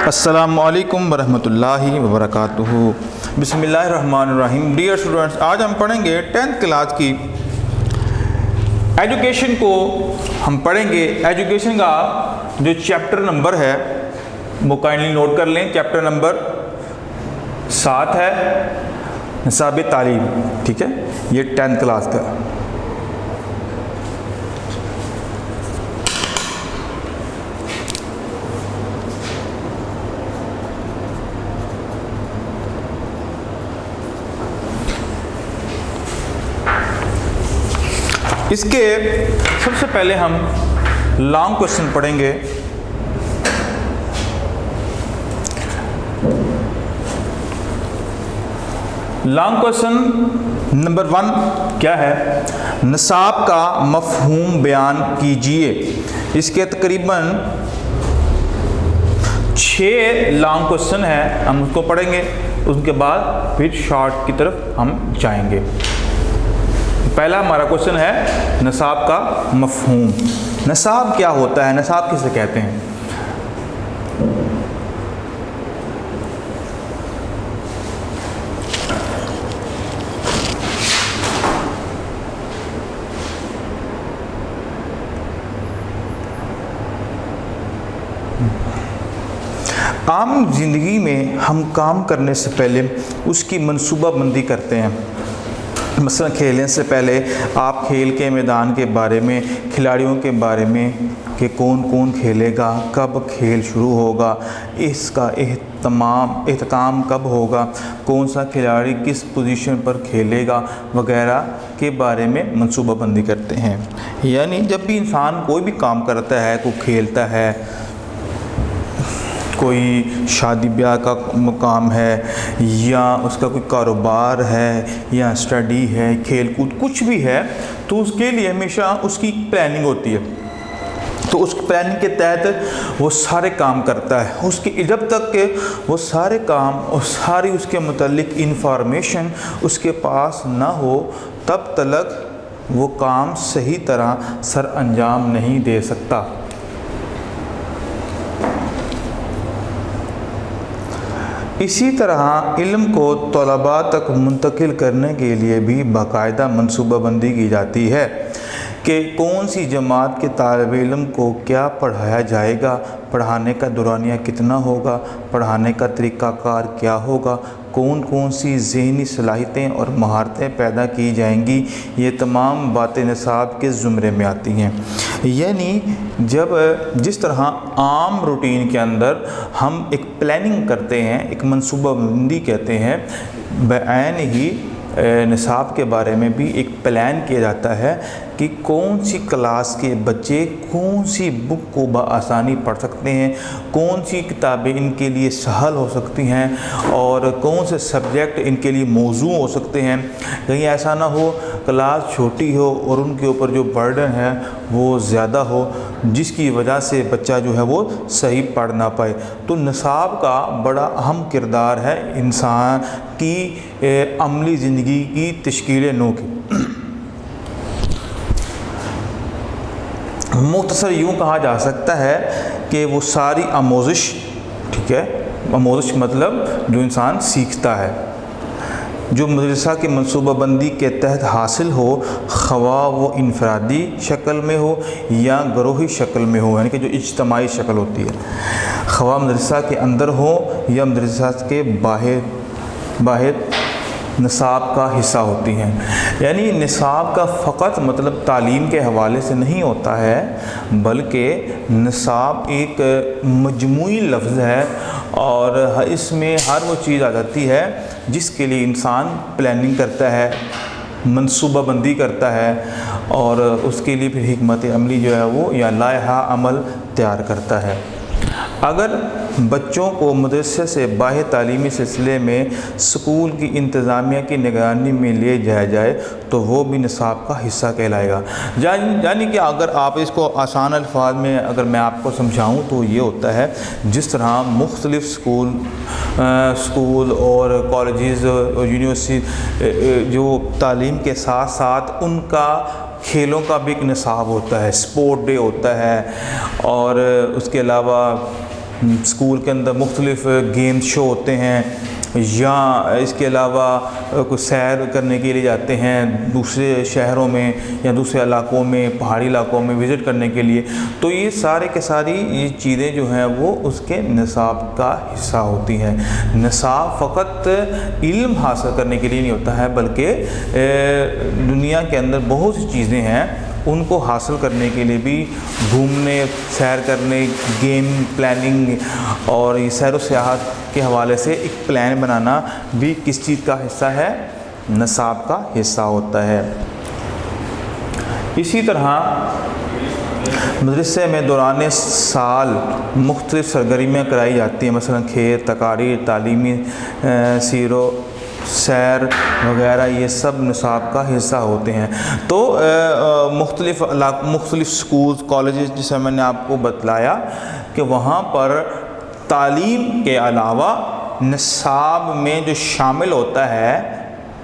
السلام علیکم ورحمۃ اللہ وبرکاتہ۔ بسم اللہ الرحمن الرحیم۔ ڈیئر اسٹوڈنٹس، آج ہم پڑھیں گے 10th کلاس کی ایجوکیشن کو۔ ہم پڑھیں گے ایجوکیشن کا جو چیپٹر نمبر ہے وہ کائنڈلی نوٹ کر لیں۔ چیپٹر نمبر 7 ہے نصاب تعلیم، ٹھیک ہے، یہ 10th کلاس کا۔ اس کے سب سے پہلے ہم لانگ کوشچن پڑھیں گے۔ لانگ کوشچن نمبر 1 کیا ہے؟ نصاب کا مفہوم بیان کیجئے۔ اس کے تقریباً 6 لانگ کوشچن ہیں، ہم اس کو پڑھیں گے، اس کے بعد پھر شارٹ کی طرف ہم جائیں گے۔ پہلا ہمارا کوشچن ہے نصاب کا مفہوم۔ نصاب کیا ہوتا ہے؟ نصاب کسے کہتے ہیں؟ عام زندگی میں ہم کام کرنے سے پہلے اس کی منصوبہ بندی کرتے ہیں۔ مثلا کھیلنے سے پہلے آپ کھیل کے میدان کے بارے میں، کھلاڑیوں کے بارے میں کہ کون کون کھیلے گا، کب کھیل شروع ہوگا، اس کا اختتام کب ہوگا، کون سا کھلاڑی کس پوزیشن پر کھیلے گا وغیرہ کے بارے میں منصوبہ بندی کرتے ہیں۔ یعنی جب بھی انسان کوئی بھی کام کرتا ہے، کوئی کھیلتا ہے، کوئی شادی بیاہ کا کام ہے، یا اس کا کوئی کاروبار ہے، یا اسٹڈی ہے، کھیل کود کچھ بھی ہے، تو اس کے لیے ہمیشہ اس کی پلاننگ ہوتی ہے۔ تو اس پلاننگ کے تحت وہ سارے کام کرتا ہے۔ اس کی جب تک کہ وہ سارے کام اور ساری اس کے متعلق انفارمیشن اس کے پاس نہ ہو، تب تک وہ کام صحیح طرح سر انجام نہیں دے سکتا۔ اسی طرح علم کو طلباء تک منتقل کرنے کے لیے بھی باقاعدہ منصوبہ بندی کی جاتی ہے کہ کون سی جماعت کے طالب علم کو کیا پڑھایا جائے گا، پڑھانے کا دورانیہ کتنا ہوگا، پڑھانے کا طریقہ کار کیا ہوگا، کون کون سی ذہنی صلاحیتیں اور مہارتیں پیدا کی جائیں گی۔ یہ تمام باتیں نصاب کے زمرے میں آتی ہیں۔ یعنی جس طرح عام روٹین کے اندر ہم ایک پلاننگ کرتے ہیں، ایک منصوبہ بندی کہتے ہیں، بعین ہی نصاب کے بارے میں بھی ایک پلان کیا جاتا ہے کہ کون سی کلاس کے بچے کون سی بک کو بآسانی پڑھ سکتے ہیں، کون سی کتابیں ان کے لیے سہل ہو سکتی ہیں، اور کون سے سبجیکٹ ان کے لیے موزوں ہو سکتے ہیں۔ کہیں ایسا نہ ہو کلاس چھوٹی ہو اور ان کے اوپر جو برڈن ہے وہ زیادہ ہو، جس کی وجہ سے بچہ جو ہے وہ صحیح پڑھ نہ پائے۔ تو نصاب کا بڑا اہم کردار ہے انسان کی عملی زندگی کی تشکیل نو کی۔ مختصر یوں کہا جا سکتا ہے کہ وہ ساری آموزش، ٹھیک ہے، آموزش مطلب جو انسان سیکھتا ہے، جو مدرسہ کی منصوبہ بندی کے تحت حاصل ہو، خواہ وہ انفرادی شکل میں ہو یا گروہی شکل میں ہو، یعنی کہ جو اجتماعی شکل ہوتی ہے، خواہ مدرسہ کے اندر ہو یا مدرسہ کے باہر نصاب کا حصہ ہوتی ہیں۔ یعنی نصاب کا فقط مطلب تعلیم کے حوالے سے نہیں ہوتا ہے، بلکہ نصاب ایک مجموعی لفظ ہے، اور اس میں ہر وہ چیز آ جاتی ہے جس کے لیے انسان پلاننگ کرتا ہے، منصوبہ بندی کرتا ہے، اور اس کے لیے پھر حکمت عملی جو ہے وہ یا لائحہ عمل تیار کرتا ہے۔ اگر بچوں کو مدرسے سے باہر تعلیمی سلسلے میں اسکول کی انتظامیہ کی نگرانی میں لے جایا جائے تو وہ بھی نصاب کا حصہ کہلائے گا۔ یعنی کہ اگر آپ اس کو آسان الفاظ میں اگر میں آپ کو سمجھاؤں تو یہ ہوتا ہے جس طرح مختلف اسکول اور کالجز اور یونیورسٹی جو تعلیم کے ساتھ ساتھ ان کا کھیلوں کا بھی ایک نصاب ہوتا ہے، اسپورٹ ڈے ہوتا ہے، اور اس کے علاوہ اسکول کے اندر مختلف گیم شو ہوتے ہیں، یا اس کے علاوہ کوئی سیر کرنے کے لیے جاتے ہیں دوسرے شہروں میں یا دوسرے علاقوں میں، پہاڑی علاقوں میں وزٹ کرنے کے لیے، تو یہ سارے کے ساری یہ چیزیں جو ہیں وہ اس کے نصاب کا حصہ ہوتی ہیں۔ نصاب فقط علم حاصل کرنے کے لیے نہیں ہوتا ہے، بلکہ دنیا کے اندر بہت سی چیزیں ہیں ان کو حاصل کرنے کے لیے بھی گھومنے، سیر کرنے، گیم پلاننگ اور یہ سیر و سیاحت کے حوالے سے ایک پلان بنانا بھی کس چیز کا حصہ ہے؟ نصاب کا حصہ ہوتا ہے۔ اسی طرح مدرسے میں دوران سال مختلف سرگرمیاں کرائی جاتی ہیں، مثلا کھیل، تقاریر، تعلیمی سیر و سیر وغیرہ، یہ سب نصاب کا حصہ ہوتے ہیں۔ تو مختلف سکولز، کالجز، جسے میں نے آپ کو بتلایا کہ وہاں پر تعلیم کے علاوہ نصاب میں جو شامل ہوتا ہے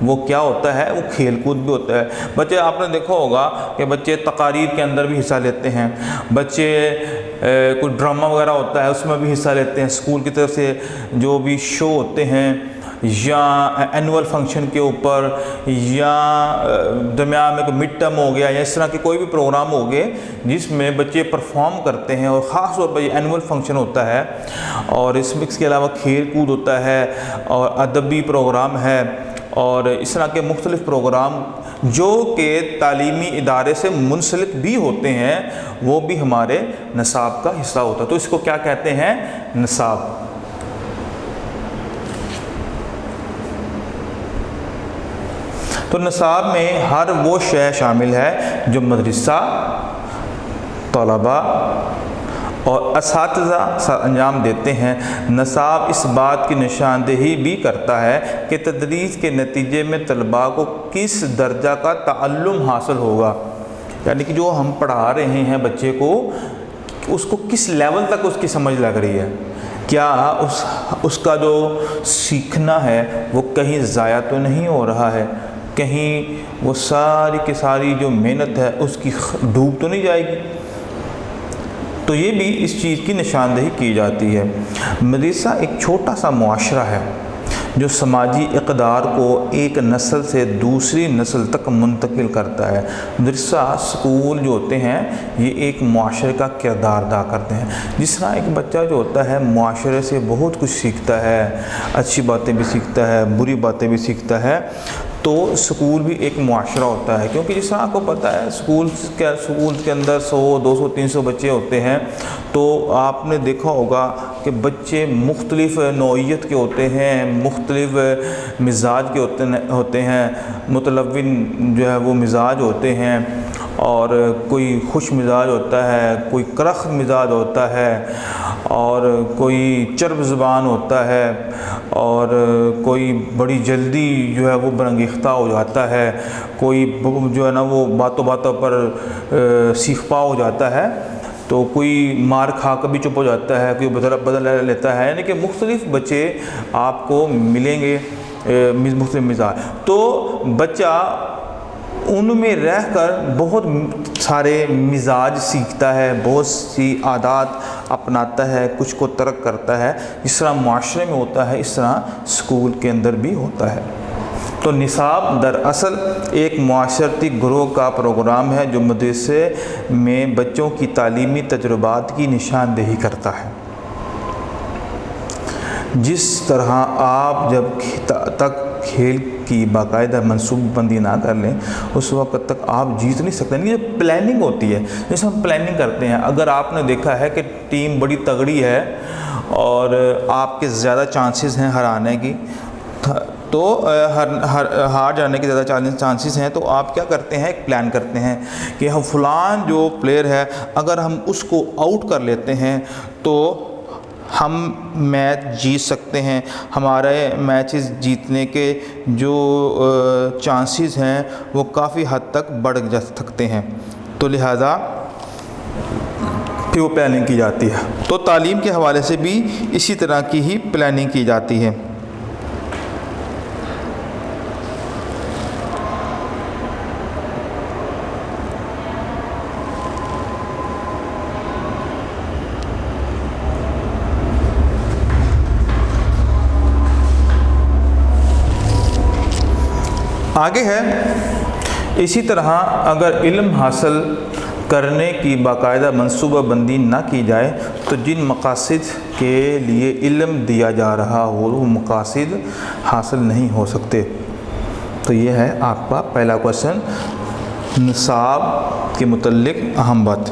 وہ کیا ہوتا ہے؟ وہ کھیل کود بھی ہوتا ہے۔ بچے، آپ نے دیکھا ہوگا کہ بچے تقاریر کے اندر بھی حصہ لیتے ہیں، بچے کوئی ڈرامہ وغیرہ ہوتا ہے اس میں بھی حصہ لیتے ہیں، اسکول کی طرف سے جو بھی شو ہوتے ہیں یا اینول فنکشن کے اوپر، یا درمیان میں کوئی مڈ ٹرم ہو گیا، یا اس طرح کے کوئی بھی پروگرام ہو گئے جس میں بچے پرفارم کرتے ہیں، اور خاص طور پر یہ اینول فنکشن ہوتا ہے، اور اس کے علاوہ کھیل کود ہوتا ہے اور ادبی پروگرام ہے، اور اس طرح کے مختلف پروگرام جو کہ تعلیمی ادارے سے منسلک بھی ہوتے ہیں وہ بھی ہمارے نصاب کا حصہ ہوتا ہے۔ تو اس کو کیا کہتے ہیں؟ نصاب۔ تو نصاب میں ہر وہ شے شامل ہے جو مدرسہ، طلباء اور اساتذہ انجام دیتے ہیں۔ نصاب اس بات کی نشاندہی بھی کرتا ہے کہ تدریس کے نتیجے میں طلباء کو کس درجہ کا تعلم حاصل ہوگا، یعنی کہ جو ہم پڑھا رہے ہیں بچے کو، اس کو کس لیول تک اس کی سمجھ لگ رہی ہے، کیا اس کا جو سیکھنا ہے وہ کہیں ضائع تو نہیں ہو رہا ہے، کہیں وہ ساری کی ساری جو محنت ہے اس کی ڈوب تو نہیں جائے گی۔ تو یہ بھی اس چیز کی نشاندہی کی جاتی ہے۔ مدرسہ ایک چھوٹا سا معاشرہ ہے جو سماجی اقدار کو ایک نسل سے دوسری نسل تک منتقل کرتا ہے۔ مدرسہ، اسکول جو ہوتے ہیں یہ ایک معاشرے کا کردار ادا کرتے ہیں۔ جس طرح ایک بچہ جو ہوتا ہے معاشرے سے بہت کچھ سیکھتا ہے، اچھی باتیں بھی سیکھتا ہے، بری باتیں بھی سیکھتا ہے، تو اسکول بھی ایک معاشرہ ہوتا ہے، کیونکہ جس طرح آپ کو پتہ ہے اسکول کے اندر 100، 200، 300 بچے ہوتے ہیں، تو آپ نے دیکھا ہوگا کہ بچے مختلف نوعیت کے ہوتے ہیں، مختلف مزاج کے ہوتے ہیں، متلون جو ہے وہ مزاج ہوتے ہیں، اور کوئی خوش مزاج ہوتا ہے، کوئی کرخ مزاج ہوتا ہے، اور کوئی چرب زبان ہوتا ہے، اور کوئی بڑی جلدی جو ہے وہ برانگیختہ ہو جاتا ہے، کوئی جو ہے نا وہ باتوں باتوں پر سیخ پا ہو جاتا ہے، تو کوئی مار کھا کر بھی چپ ہو جاتا ہے، کوئی بدل لیتا ہے، یعنی کہ مختلف بچے آپ کو ملیں گے، مختلف مزاج۔ تو بچہ ان میں رہ کر بہت سارے مزاج سیکھتا ہے، بہت سی عادات اپناتا ہے، کچھ کو ترک کرتا ہے۔ جس طرح معاشرے میں ہوتا ہے اس طرح اسکول کے اندر بھی ہوتا ہے۔ تو نصاب دراصل ایک معاشرتی گروہ کا پروگرام ہے جو مدرسے میں بچوں کی تعلیمی تجربات کی نشاندہی کرتا ہے۔ جس طرح آپ جب تک کھیل کی باقاعدہ منصوبہ بندی نہ کر لیں اس وقت تک آپ جیت نہیں سکتے۔ یہ جو پلاننگ ہوتی ہے، جیسے ہم پلاننگ کرتے ہیں، اگر آپ نے دیکھا ہے کہ ٹیم بڑی تگڑی ہے اور آپ کے زیادہ چانسز ہیں ہرانے کی، تو ہار جانے کے زیادہ چانسز ہیں، تو آپ کیا کرتے ہیں؟ ایک پلان کرتے ہیں کہ ہم فلان جو پلیئر ہے اگر ہم اس کو آؤٹ کر لیتے ہیں تو ہم میچ جیت سکتے ہیں، ہمارے میچز جیتنے کے جو چانسز ہیں وہ کافی حد تک بڑھ جا سکتے ہیں۔ تو لہٰذا پھر وہ پلاننگ کی جاتی ہے۔ تو تعلیم کے حوالے سے بھی اسی طرح کی ہی پلاننگ کی جاتی ہے۔ آگے ہے، اسی طرح اگر علم حاصل کرنے کی باقاعدہ منصوبہ بندی نہ کی جائے تو جن مقاصد کے لیے علم دیا جا رہا ہو وہ مقاصد حاصل نہیں ہو سکتے۔ تو یہ ہے آپ کا پہلا کوشچن، نصاب کے متعلق اہم بات۔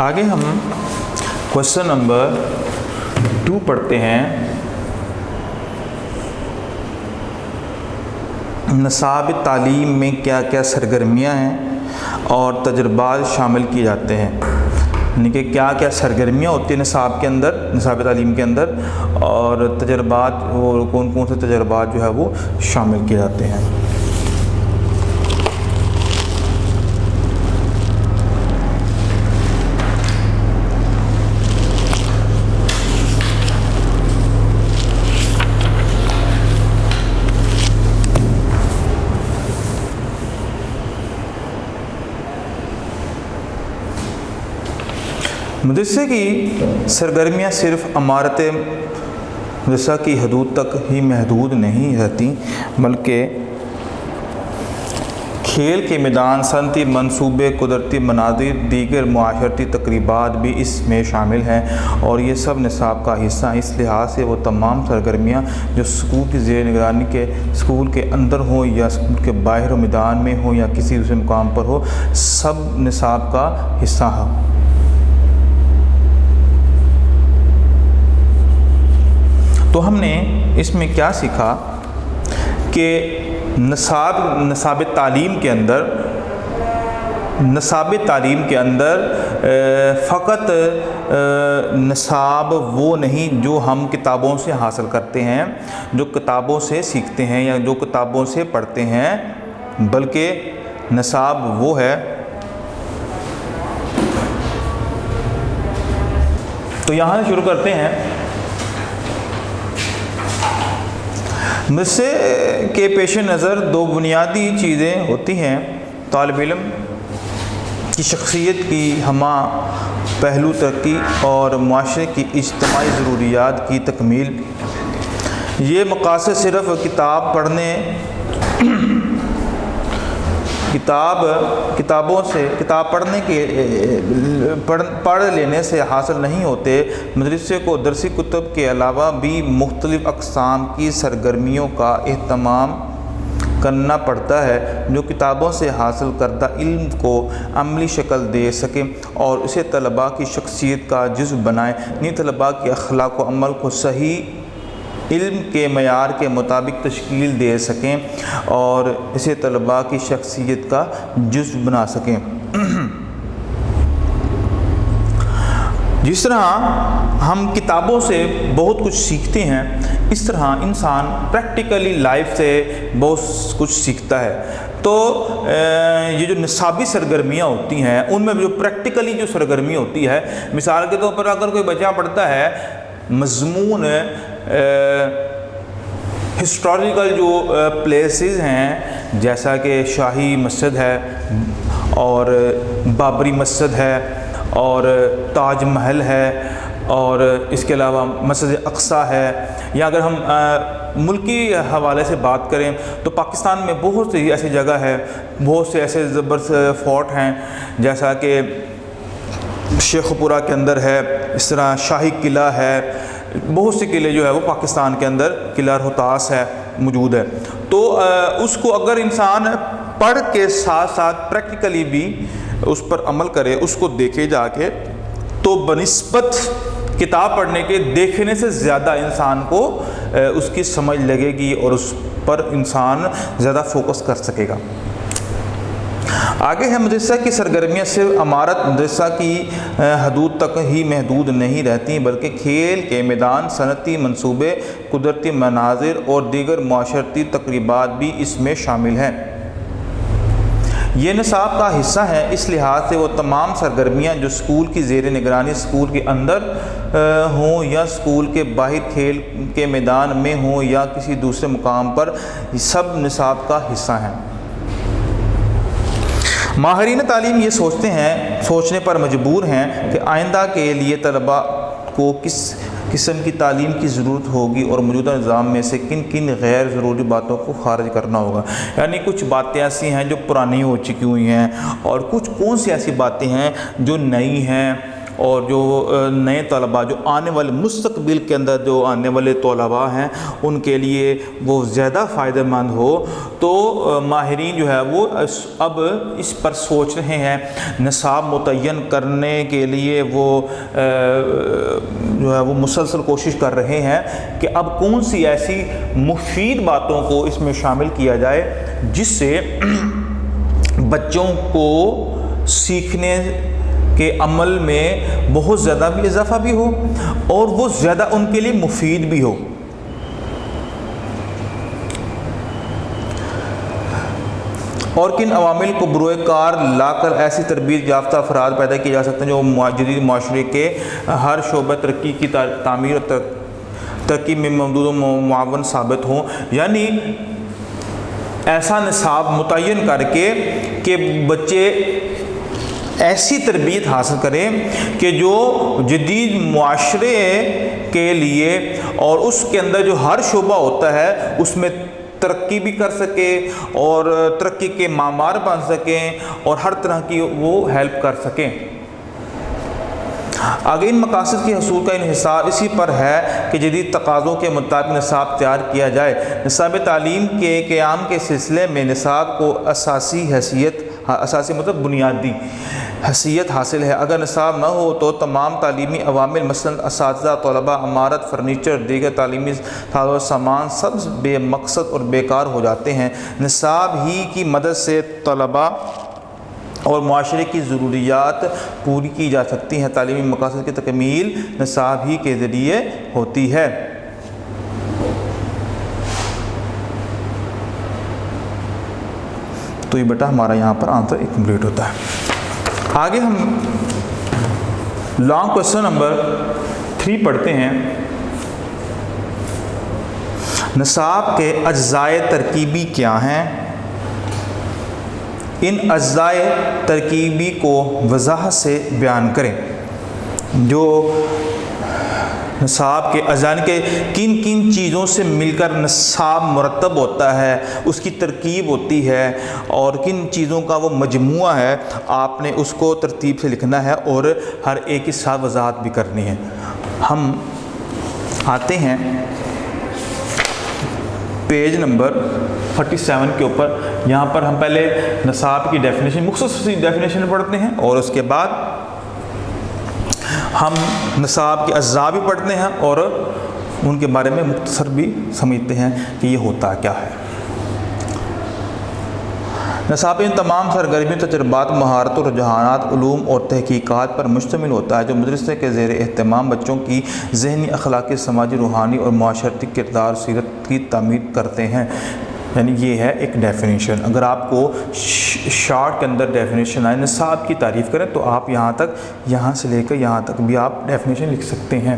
آگے ہم کوشچن نمبر 2 پڑھتے ہیں۔ نصاب تعلیم میں کیا کیا سرگرمیاں ہیں اور تجربات شامل کیے جاتے ہیں، یعنی کہ کیا کیا سرگرمیاں ہوتی ہیں نصاب کے اندر، نصاب تعلیم کے اندر، اور تجربات، اور کون کون سے تجربات جو ہے وہ شامل کیے جاتے ہیں۔ مدرسے کی سرگرمیاں صرف عمارت مدرسہ کی حدود تک ہی محدود نہیں رہتی، بلکہ کھیل کے میدان، صنعتی منصوبے، قدرتی مناظر، دیگر معاشرتی تقریبات بھی اس میں شامل ہیں، اور یہ سب نصاب کا حصہ ہیں۔ اس لحاظ سے وہ تمام سرگرمیاں جو اسکول کی زیر نگرانی کے اسکول کے اندر ہوں یا اسکول کے باہر و میدان میں ہوں یا کسی دوسرے مقام پر ہو، سب نصاب کا حصہ ہیں۔ تو ہم نے اس میں کیا سیکھا کہ نصاب تعلیم کے اندر فقط نصاب وہ نہیں جو ہم کتابوں سے حاصل کرتے ہیں، جو کتابوں سے سیکھتے ہیں یا جو کتابوں سے پڑھتے ہیں، بلکہ نصاب وہ ہے۔ تو یہاں سے شروع کرتے ہیں۔ مدرسے کے پیش نظر 2 بنیادی چیزیں ہوتی ہیں، طالب علم کی شخصیت کی ہمہ پہلو ترقی اور معاشرے کی اجتماعی ضروریات کی تکمیل۔ یہ مقاصد صرف کتاب پڑھ لینے سے حاصل نہیں ہوتے۔ مدرسے کو درسی کتب کے علاوہ بھی مختلف اقسام کی سرگرمیوں کا اہتمام کرنا پڑتا ہے جو کتابوں سے حاصل کردہ علم کو عملی شکل دے سکیں اور اسے طلباء کی شخصیت کا جزو بنائیں، یعنی طلباء کے اخلاق و عمل کو صحیح علم کے معیار کے مطابق تشکیل دے سکیں اور اسے طلباء کی شخصیت کا جزو بنا سکیں۔ جس طرح ہم کتابوں سے بہت کچھ سیکھتے ہیں، اس طرح انسان پریکٹیکلی لائف سے بہت کچھ سیکھتا ہے۔ تو یہ جو نصابی سرگرمیاں ہوتی ہیں ان میں جو پریکٹیکلی جو سرگرمی ہوتی ہے، مثال کے طور پر اگر کوئی بچہ پڑھتا ہے مضمون ہسٹوریکل جو پلیسز ہیں، جیسا کہ شاہی مسجد ہے اور بابری مسجد ہے اور تاج محل ہے اور اس کے علاوہ مسجد اقصیٰ ہے، یا اگر ہم ملکی حوالے سے بات کریں تو پاکستان میں بہت سی ایسی جگہ ہے، بہت سے ایسے زبردست فورٹ ہیں، جیسا کہ شیخ پورہ کے اندر ہے، اس طرح شاہی قلعہ ہے، بہت سے قلعے جو ہے وہ پاکستان کے اندر قلعہ روہتاس ہے موجود ہے۔ تو اس کو اگر انسان پڑھ کے ساتھ ساتھ پریکٹیکلی بھی اس پر عمل کرے، اس کو دیکھے جا کے، تو بنسبت کتاب پڑھنے کے دیکھنے سے زیادہ انسان کو اس کی سمجھ لگے گی اور اس پر انسان زیادہ فوکس کر سکے گا۔ آگے ہے مدرسہ کی سرگرمیاں صرف عمارت مدرسہ کی حدود تک ہی محدود نہیں رہتی، بلکہ کھیل کے میدان، صنعتی منصوبے، قدرتی مناظر اور دیگر معاشرتی تقریبات بھی اس میں شامل ہیں۔ یہ نصاب کا حصہ ہیں، اس لحاظ سے وہ تمام سرگرمیاں جو اسکول کی زیر نگرانی اسکول کے اندر ہوں یا اسکول کے باہر کھیل کے میدان میں ہوں یا کسی دوسرے مقام پر، سب نصاب کا حصہ ہیں۔ ماہرین تعلیم یہ سوچنے پر مجبور ہیں کہ آئندہ کے لیے طلباء کو کس قسم کی تعلیم کی ضرورت ہوگی اور موجودہ نظام میں سے کن کن غیر ضروری باتوں کو خارج کرنا ہوگا. یعنی کچھ باتیں ایسی ہیں جو پرانی ہو چکی ہوئی ہیں اور کچھ کون سی ایسی باتیں ہیں جو نئی ہیں اور جو نئے طلباء جو آنے والے مستقبل کے اندر جو آنے والے طلباء ہیں ان کے لیے وہ زیادہ فائدہ مند ہو. تو ماہرین جو ہے وہ اب اس پر سوچ رہے ہیں. نصاب متعین کرنے کے لیے وہ جو ہے وہ مسلسل کوشش کر رہے ہیں کہ اب کون سی ایسی مفید باتوں کو اس میں شامل کیا جائے جس سے بچوں کو سیکھنے کے عمل میں بہت زیادہ بھی اضافہ بھی ہو اور وہ زیادہ ان کے لیے مفید بھی ہو. اور کن عوامل کو بروئے کار لا کر ایسی تربیت یافتہ افراد پیدا کیے جا سکتے ہیں جو جدید معاشرے کے ہر شعبہ ترقی کی تعمیر اور ترقی میں ممدود و معاون ثابت ہوں. یعنی ایسا نصاب متعین کر کے کہ بچے ایسی تربیت حاصل کریں کہ جو جدید معاشرے کے لیے اور اس کے اندر جو ہر شعبہ ہوتا ہے اس میں ترقی بھی کر سکے اور ترقی کے معمار بن سکیں اور ہر طرح کی وہ ہیلپ کر سکیں. آگے ان مقاصد کے حصول کا انحصار اسی پر ہے کہ جدید تقاضوں کے مطابق نصاب تیار کیا جائے. نصاب تعلیم کے قیام کے سلسلے میں نصاب کو اساسی مطلب بنیادی حیثیت حاصل ہے. اگر نصاب نہ ہو تو تمام تعلیمی عوامل مثلا اساتذہ، طلباء، عمارت، فرنیچر، دیگر تعلیمی ساز و سامان سب بے مقصد اور بیکار ہو جاتے ہیں. نصاب ہی کی مدد سے طلباء اور معاشرے کی ضروریات پوری کی جا سکتی ہیں. تعلیمی مقاصد کی تکمیل نصاب ہی کے ذریعے ہوتی ہے. تو یہ بیٹا ہمارا یہاں پر آنسر کمپلیٹ ہوتا ہے. آگے ہم لانگ کویسچن نمبر 3 پڑھتے ہیں. نصاب کے اجزائے ترکیبی کیا ہیں؟ ان اجزائے ترکیبی کو وضاحت سے بیان کریں. جو نصاب کے اجزاء کے کن کن چیزوں سے مل کر نصاب مرتب ہوتا ہے، اس کی ترکیب ہوتی ہے اور کن چیزوں کا وہ مجموعہ ہے، آپ نے اس کو ترتیب سے لکھنا ہے اور ہر ایک کے ساتھ وضاحت بھی کرنی ہے. ہم آتے ہیں پیج نمبر 47 کے اوپر. یہاں پر ہم پہلے نصاب کی ڈیفینیشن مختصر ڈیفینیشن پڑھتے ہیں اور اس کے بعد ہم نصاب کے اجزاء بھی پڑھتے ہیں اور ان کے بارے میں مختصر بھی سمجھتے ہیں کہ یہ ہوتا کیا ہے. نصاب ان تمام سرگرمیوں، تجربات، مہارتوں، رجحانات، علوم اور تحقیقات پر مشتمل ہوتا ہے جو مدرسے کے زیر اہتمام بچوں کی ذہنی، اخلاقی، سماجی، روحانی اور معاشرتی کردار سیرت کی تعمیر کرتے ہیں. یعنی یہ ہے ایک ڈیفینیشن. اگر آپ کو شارٹ کے اندر ڈیفینیشن آئے نصاب کی تعریف کریں تو آپ یہاں سے لے کر یہاں تک بھی آپ ڈیفینیشن لکھ سکتے ہیں.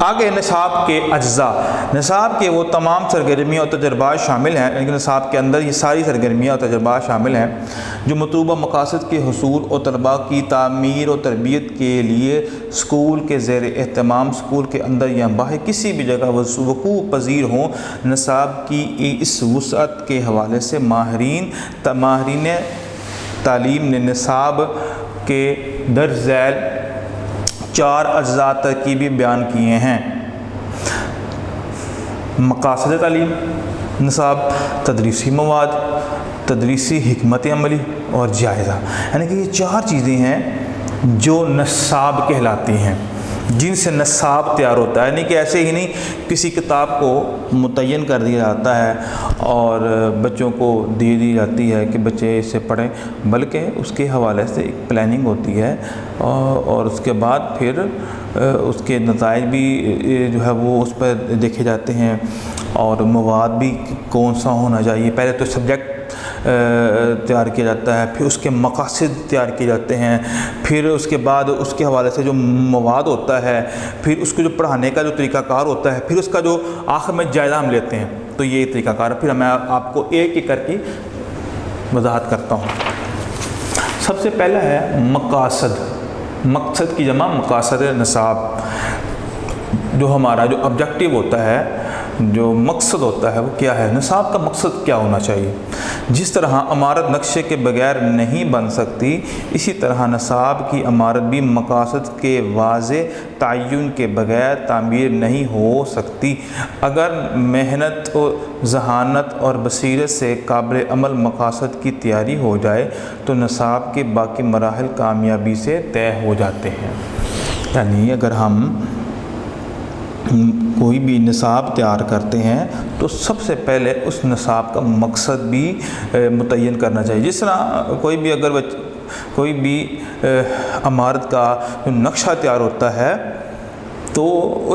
آگے نصاب کے اجزاء. نصاب کے وہ تمام سرگرمیاں اور تجربات شامل ہیں، لیکن نصاب کے اندر یہ ساری سرگرمیاں اور تجربات شامل ہیں جو مطلوبہ مقاصد کے حصول اور طلباء کی تعمیر اور تربیت کے لیے اسکول کے زیر اہتمام، اسکول کے اندر یا باہر کسی بھی جگہ وقوع پذیر ہوں. نصاب کی اس وسعت کے حوالے سے ماہرین تعلیم نے نصاب کے درج ذیل 4 اجزاء ترکیبی بیان کیے ہیں. مقاصد تعلیم نصاب، تدریسی مواد، تدریسی حکمت عملی اور جائزہ. یعنی کہ یہ 4 چیزیں ہیں جو نصاب کہلاتی ہیں، جن سے نصاب تیار ہوتا ہے. یعنی کہ ایسے ہی نہیں کسی کتاب کو متعین کر دیا جاتا ہے اور بچوں کو دے دی جاتی ہے کہ بچے اسے پڑھیں، بلکہ اس کے حوالے سے ایک پلاننگ ہوتی ہے اور اس کے بعد پھر اس کے نتائج بھی جو ہے وہ اس پر دیکھے جاتے ہیں اور مواد بھی کون سا ہونا چاہیے. پہلے تو سبجیکٹ تیار کیا جاتا ہے، پھر اس کے مقاصد تیار کیے جاتے ہیں، پھر اس کے بعد اس کے حوالے سے جو مواد ہوتا ہے، پھر اس کو جو پڑھانے کا جو طریقہ کار ہوتا ہے، پھر اس کا جو آخر میں جائزہ ہم لیتے ہیں. تو یہ طریقہ کار ہے. پھر میں آپ کو ایک ایک کر کے وضاحت کرتا ہوں۔ سب سے پہلا ہے مقاصد، مقصد کی جمع مقاصد نصاب۔ جو ہمارا جو آبجیکٹیو ہوتا ہے، جو مقصد ہوتا ہے وہ کیا ہے، نصاب کا مقصد کیا ہونا چاہیے۔ جس طرح عمارت نقشے کے بغیر نہیں بن سکتی، اسی طرح نصاب کی عمارت بھی مقاصد کے واضح تعین کے بغیر تعمیر نہیں ہو سکتی۔ اگر محنت و ذہانت اور بصیرت سے قابل عمل مقاصد کی تیاری ہو جائے تو نصاب کے باقی مراحل کامیابی سے طے ہو جاتے ہیں۔ یعنی اگر ہم کوئی بھی نصاب تیار کرتے ہیں تو سب سے پہلے اس نصاب کا مقصد بھی متعین کرنا چاہیے۔ جس طرح کوئی بھی عمارت کا جو نقشہ تیار ہوتا ہے تو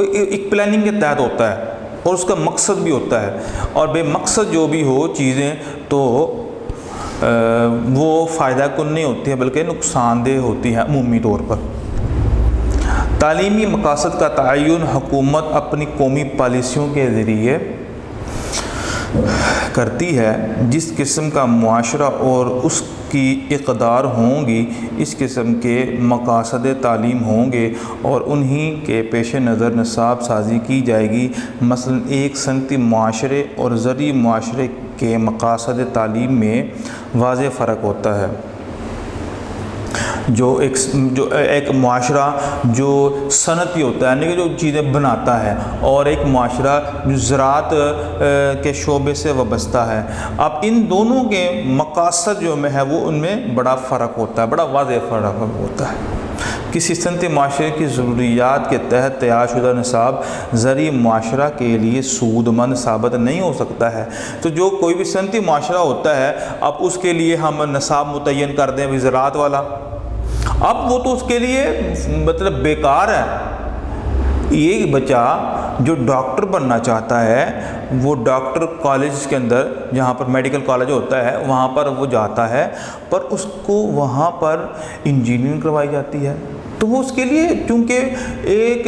ایک پلاننگ کے تحت ہوتا ہے اور اس کا مقصد بھی ہوتا ہے، اور بے مقصد جو بھی ہو چیزیں تو وہ فائدہ کن نہیں ہوتی ہے بلکہ نقصان دہ ہوتی ہے عمومی طور پر۔ تعلیمی مقاصد کا تعین حکومت اپنی قومی پالیسیوں کے ذریعے کرتی ہے۔ جس قسم کا معاشرہ اور اس کی اقدار ہوں گی، اس قسم کے مقاصد تعلیم ہوں گے اور انہی کے پیش نظر نصاب سازی کی جائے گی۔ مثلا ایک صنعتی معاشرے اور زرعی معاشرے کے مقاصد تعلیم میں واضح فرق ہوتا ہے۔ جو ایک معاشرہ جو صنعتی ہوتا ہے، یعنی کہ جو چیزیں بناتا ہے، اور ایک معاشرہ جو زراعت کے شعبے سے وابستہ ہے، اب ان دونوں کے مقاصد جو میں ہے وہ ان میں بڑا فرق ہوتا ہے، بڑا واضح فرق ہوتا ہے۔ کسی صنعتی معاشرے کی ضروریات کے تحت تیار شدہ نصاب زرعی معاشرہ کے لیے سود مند ثابت نہیں ہو سکتا ہے۔ تو جو کوئی بھی صنعتی معاشرہ ہوتا ہے، اب اس کے لیے ہم نصاب متعین کر دیں بھی زراعت والا، اب وہ تو اس کے لیے مطلب بیکار ہے۔ یہ بچہ جو ڈاکٹر بننا چاہتا ہے وہ ڈاکٹر کالج کے اندر، جہاں پر میڈیکل کالج ہوتا ہے وہاں پر وہ جاتا ہے، پر اس کو وہاں پر انجینئرنگ کروائی جاتی ہے، تو وہ اس کے لیے چونکہ ایک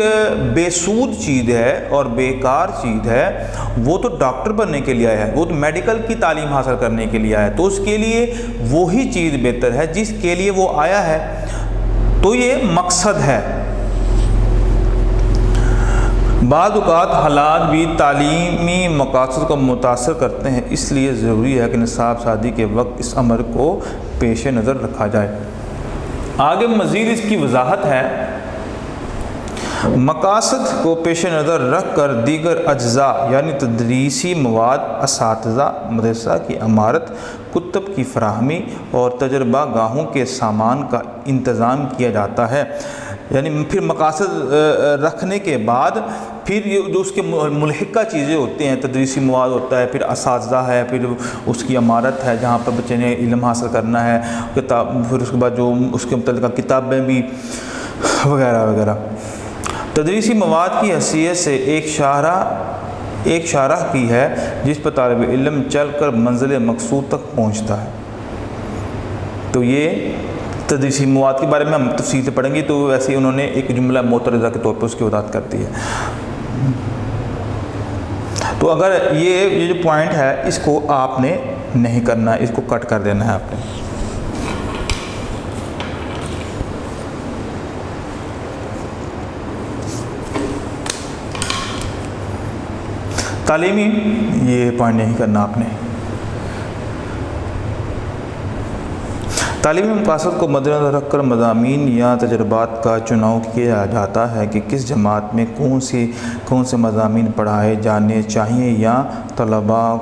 بے سود چیز ہے اور بیکار چیز ہے، وہ تو ڈاکٹر بننے کے لیے آیا ہے، وہ تو میڈیکل کی تعلیم حاصل کرنے کے لیے آیا ہے، تو اس کے لیے وہی چیز بہتر ہے جس کے لیے وہ آیا ہے۔ تو یہ مقصد ہے۔ بعض اوقات حالات بھی تعلیمی مقاصد کو متاثر کرتے ہیں، اس لیے ضروری ہے کہ نصاب سازی کے وقت اس امر کو پیش نظر رکھا جائے۔ آگے مزید اس کی وضاحت ہے۔ مقاصد کو پیش نظر رکھ کر دیگر اجزاء یعنی تدریسی مواد، اساتذہ، مدرسہ کی عمارت، کتب کی فراہمی اور تجربہ گاہوں کے سامان کا انتظام کیا جاتا ہے۔ یعنی پھر مقاصد رکھنے کے بعد پھر جو اس کے ملحقہ چیزیں ہوتی ہیں، تدریسی مواد ہوتا ہے، پھر اساتذہ ہے، پھر اس کی عمارت ہے جہاں پر بچے نے علم حاصل کرنا ہے، پھر اس کے بعد جو اس کے متعلقہ کتابیں بھی وغیرہ وغیرہ۔ تدریسی مواد کی حیثیت سے ایک شاہراہ کی ہے جس پر طالب علم چل کر منزل مقصود تک پہنچتا ہے۔ تو یہ تدریسی مواد کے بارے میں ہم تفصیل سے پڑھیں گے، تو ویسے ہی انہوں نے ایک جملہ معترضہ کے طور پر اس کی وضاحت کر دی ہے۔ تو اگر یہ جو پوائنٹ ہے اس کو آپ نے نہیں کرنا، اس کو کٹ کر دینا ہے آپ نے۔ تعلیمی یہ پوائنٹ نہیں کرنا آپ نے۔ تعلیمی مقاصد کو مد نظر رکھ کر مضامین یا تجربات کا چناؤ کیا جاتا ہے کہ کس جماعت میں کون سے مضامین پڑھائے جانے چاہیے یا طلباء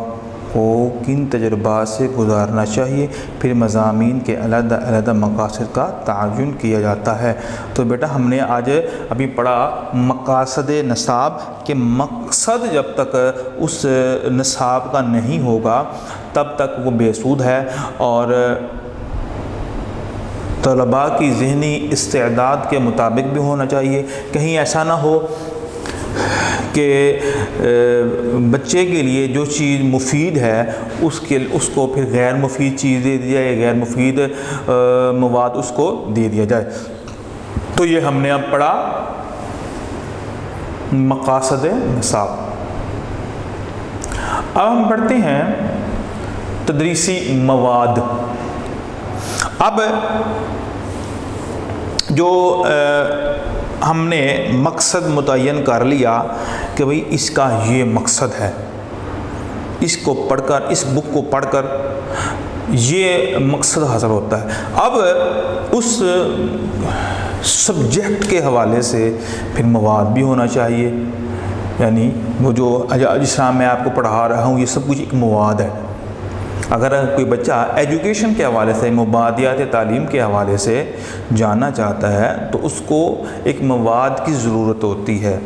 کو کن تجربات سے گزارنا چاہیے، پھر مضامین کے علیحدہ علیحدہ مقاصد کا تعین کیا جاتا ہے۔ تو بیٹا ہم نے آج ابھی پڑھا مقاصد نصاب کہ مقصد جب تک اس نصاب کا نہیں ہوگا تب تک وہ بے سود ہے، اور طلباء کی ذہنی استعداد کے مطابق بھی ہونا چاہیے۔ کہیں ایسا نہ ہو کہ بچے کے لیے جو چیز مفید ہے اس کو پھر غیر مفید چیز دے دیا جائے، غیر مفید مواد اس کو دے دیا جائے۔ تو یہ ہم نے اب پڑھا مقاصد نصاب۔ اب ہم پڑھتے ہیں تدریسی مواد. اب جو ہم نے مقصد متعین کر لیا کہ بھئی اس کا یہ مقصد ہے، اس کو پڑھ کر، اس بک کو پڑھ کر یہ مقصد حاصل ہوتا ہے. اب اس سبجیکٹ کے حوالے سے پھر مواد بھی ہونا چاہیے. یعنی وہ جو جس طرح میں آپ کو پڑھا رہا ہوں یہ سب کچھ ایک مواد ہے. اگر کوئی بچہ ایجوکیشن کے حوالے سے، مبادیات تعلیم کے حوالے سے جاننا چاہتا ہے تو اس کو ایک مواد کی ضرورت ہوتی ہے.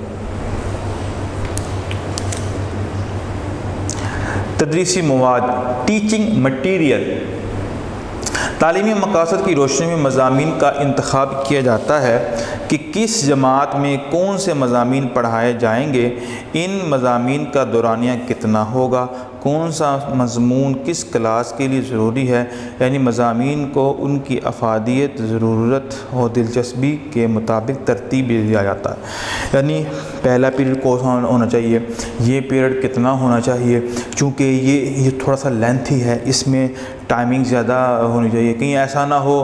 تدریسی مواد، ٹیچنگ مٹیریل. تعلیمی مقاصد کی روشنی میں مضامین کا انتخاب کیا جاتا ہے کہ کس جماعت میں کون سے مضامین پڑھائے جائیں گے، ان مضامین کا دورانیہ کتنا ہوگا، کون سا مضمون کس کلاس کے لیے ضروری ہے. یعنی مضامین کو ان کی افادیت، ضرورت اور دلچسپی کے مطابق ترتیب دیا جاتا ہے. یعنی پہلا پیریڈ کون سا ہونا چاہیے، یہ پیریڈ کتنا ہونا چاہیے، چونکہ یہ تھوڑا سا لینتھی ہے، اس میں ٹائمنگ زیادہ ہونی چاہیے. کہیں ایسا نہ ہو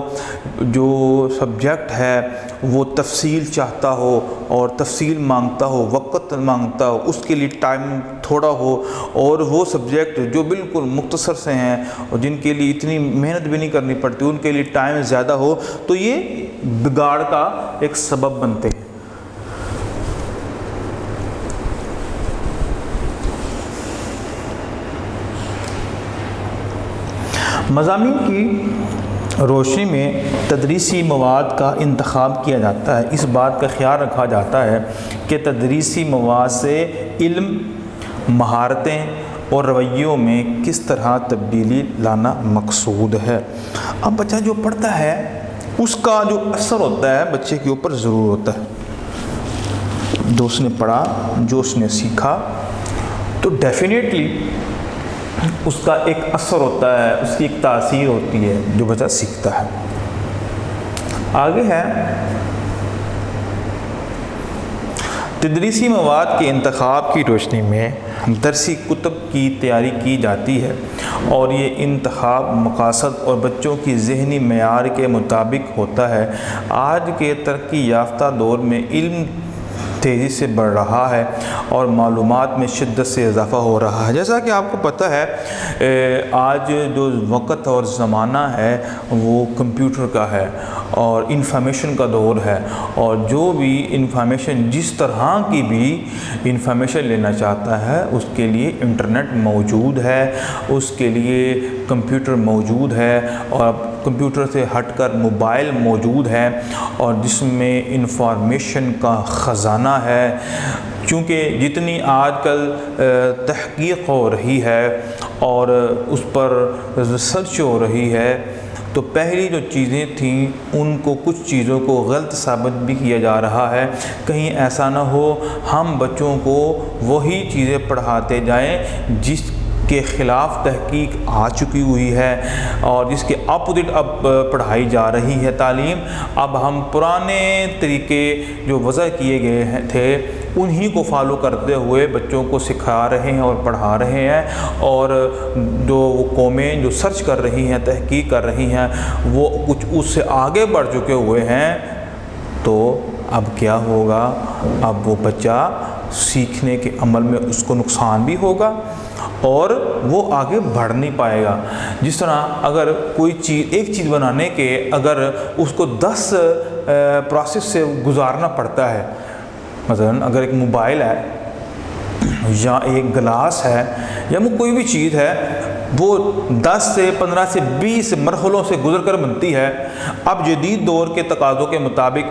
جو سبجیکٹ ہے وہ تفصیل چاہتا ہو اور تفصیل مانگتا ہو، وقت مانگتا ہو، اس کے لیے ٹائم تھوڑا ہو، اور وہ سبجیکٹ جو بالکل مختصر سے ہیں اور جن کے لیے اتنی محنت بھی نہیں کرنی پڑتی ان کے لیے ٹائم زیادہ ہو، تو یہ بگاڑ کا ایک سبب بنتے ہیں. مضامین کی روشنی میں تدریسی مواد کا انتخاب کیا جاتا ہے. اس بات کا خیال رکھا جاتا ہے کہ تدریسی مواد سے علم، مہارتیں اور رویوں میں کس طرح تبدیلی لانا مقصود ہے. اب بچہ جو پڑھتا ہے اس کا جو اثر ہوتا ہے بچے کے اوپر ضرور ہوتا ہے. جو اس نے پڑھا، جو اس نے سیکھا، تو ڈیفینیٹلی اس کا ایک اثر ہوتا ہے، اس کی ایک تاثیر ہوتی ہے جو بچہ سیکھتا ہے. آگے ہے تدریسی مواد کے انتخاب کی روشنی میں درسی کتب کی تیاری کی جاتی ہے، اور یہ انتخاب مقاصد اور بچوں کی ذہنی معیار کے مطابق ہوتا ہے. آج کے ترقی یافتہ دور میں علم تیزی سے بڑھ رہا ہے اور معلومات میں شدت سے اضافہ ہو رہا ہے. جیسا کہ آپ کو پتہ ہے آج جو وقت اور زمانہ ہے وہ کمپیوٹر کا ہے اور انفارمیشن کا دور ہے، اور جو بھی انفارمیشن، جس طرح کی بھی انفارمیشن لینا چاہتا ہے اس کے لیے انٹرنیٹ موجود ہے، اس کے لیے کمپیوٹر موجود ہے، اور اب کمپیوٹر سے ہٹ کر موبائل موجود ہے، اور جس میں انفارمیشن کا خزانہ ہے. چونکہ جتنی آج کل تحقیق ہو رہی ہے اور اس پر ریسرچ ہو رہی ہے، تو پہلی جو چیزیں تھیں ان کو کچھ چیزوں کو غلط ثابت بھی کیا جا رہا ہے. کہیں ایسا نہ ہو ہم بچوں کو وہی چیزیں پڑھاتے جائیں جس کے خلاف تحقیق آ چکی ہوئی ہے اور جس کے اپوزٹ اب پڑھائی جا رہی ہے تعلیم. اب ہم پرانے طریقے جو وضع کیے گئے تھے انہی کو فالو کرتے ہوئے بچوں کو سکھا رہے ہیں اور پڑھا رہے ہیں، اور جو وہ قومیں جو سرچ کر رہی ہیں، تحقیق کر رہی ہیں، وہ کچھ اس سے آگے بڑھ چکے ہوئے ہیں. تو اب کیا ہوگا، اب وہ بچہ سیکھنے کے عمل میں اس کو نقصان بھی ہوگا اور وہ آگے بڑھ نہیں پائے گا. جس طرح اگر کوئی چیز، ایک چیز بنانے کے اگر اس کو 10 پروسیس سے گزارنا پڑتا ہے، مثلا اگر ایک موبائل ہے یا ایک گلاس ہے یا وہ کوئی بھی چیز ہے، وہ 10 سے 15 سے 20 مرحلوں سے گزر کر بنتی ہے. اب جدید دور کے تقاضوں کے مطابق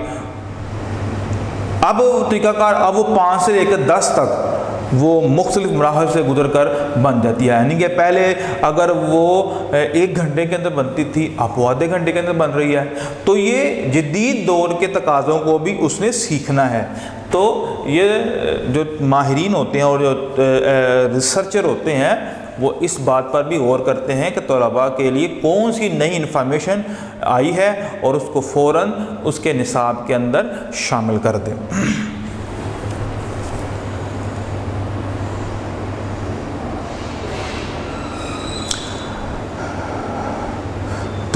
اب طریقہ کار اب وہ 5 سے لے کر 10 تک وہ مختلف مراحل سے گزر کر بن جاتی ہے. یعنی کہ پہلے اگر وہ 1 گھنٹے کے اندر بنتی تھی، اب وہ آدھے گھنٹے کے اندر بن رہی ہے. تو یہ جدید دور کے تقاضوں کو بھی اس نے سیکھنا ہے. تو یہ جو ماہرین ہوتے ہیں اور جو ریسرچر ہوتے ہیں وہ اس بات پر بھی غور کرتے ہیں کہ طلباء کے لیے کون سی نئی انفارمیشن آئی ہے اور اس کو فوراً اس کے نصاب کے اندر شامل کر دیں.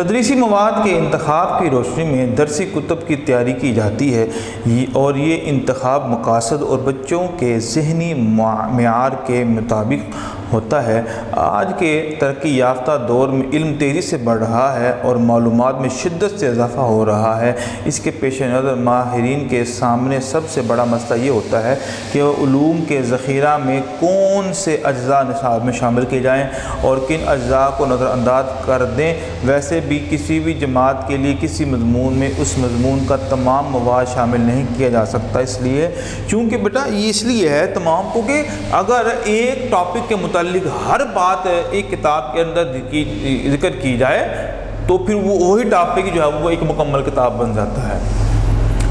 تدریسی مواد کے انتخاب کی روشنی میں درسی کتب کی تیاری کی جاتی ہے اور یہ انتخاب مقاصد اور بچوں کے ذہنی معیار کے مطابق ہوتا ہے۔ آج کے ترقی یافتہ دور میں علم تیزی سے بڑھ رہا ہے اور معلومات میں شدت سے اضافہ ہو رہا ہے۔ اس کے پیش نظر ماہرین کے سامنے سب سے بڑا مسئلہ یہ ہوتا ہے کہ وہ علوم کے ذخیرہ میں کون سے اجزاء نصاب میں شامل کیے جائیں اور کن اجزاء کو نظر انداز کر دیں۔ ویسے بھی کسی بھی جماعت کے لیے کسی مضمون میں اس مضمون کا تمام مواد شامل نہیں کیا جا سکتا، اس لیے چونکہ بیٹا یہ اس لیے ہے تمام کو کہ اگر ایک ٹاپک کے متعلق ہر بات ایک کتاب کے اندر ذکر کی جائے تو پھر وہی ٹاپک جو ہے وہ ایک مکمل کتاب بن جاتا ہے۔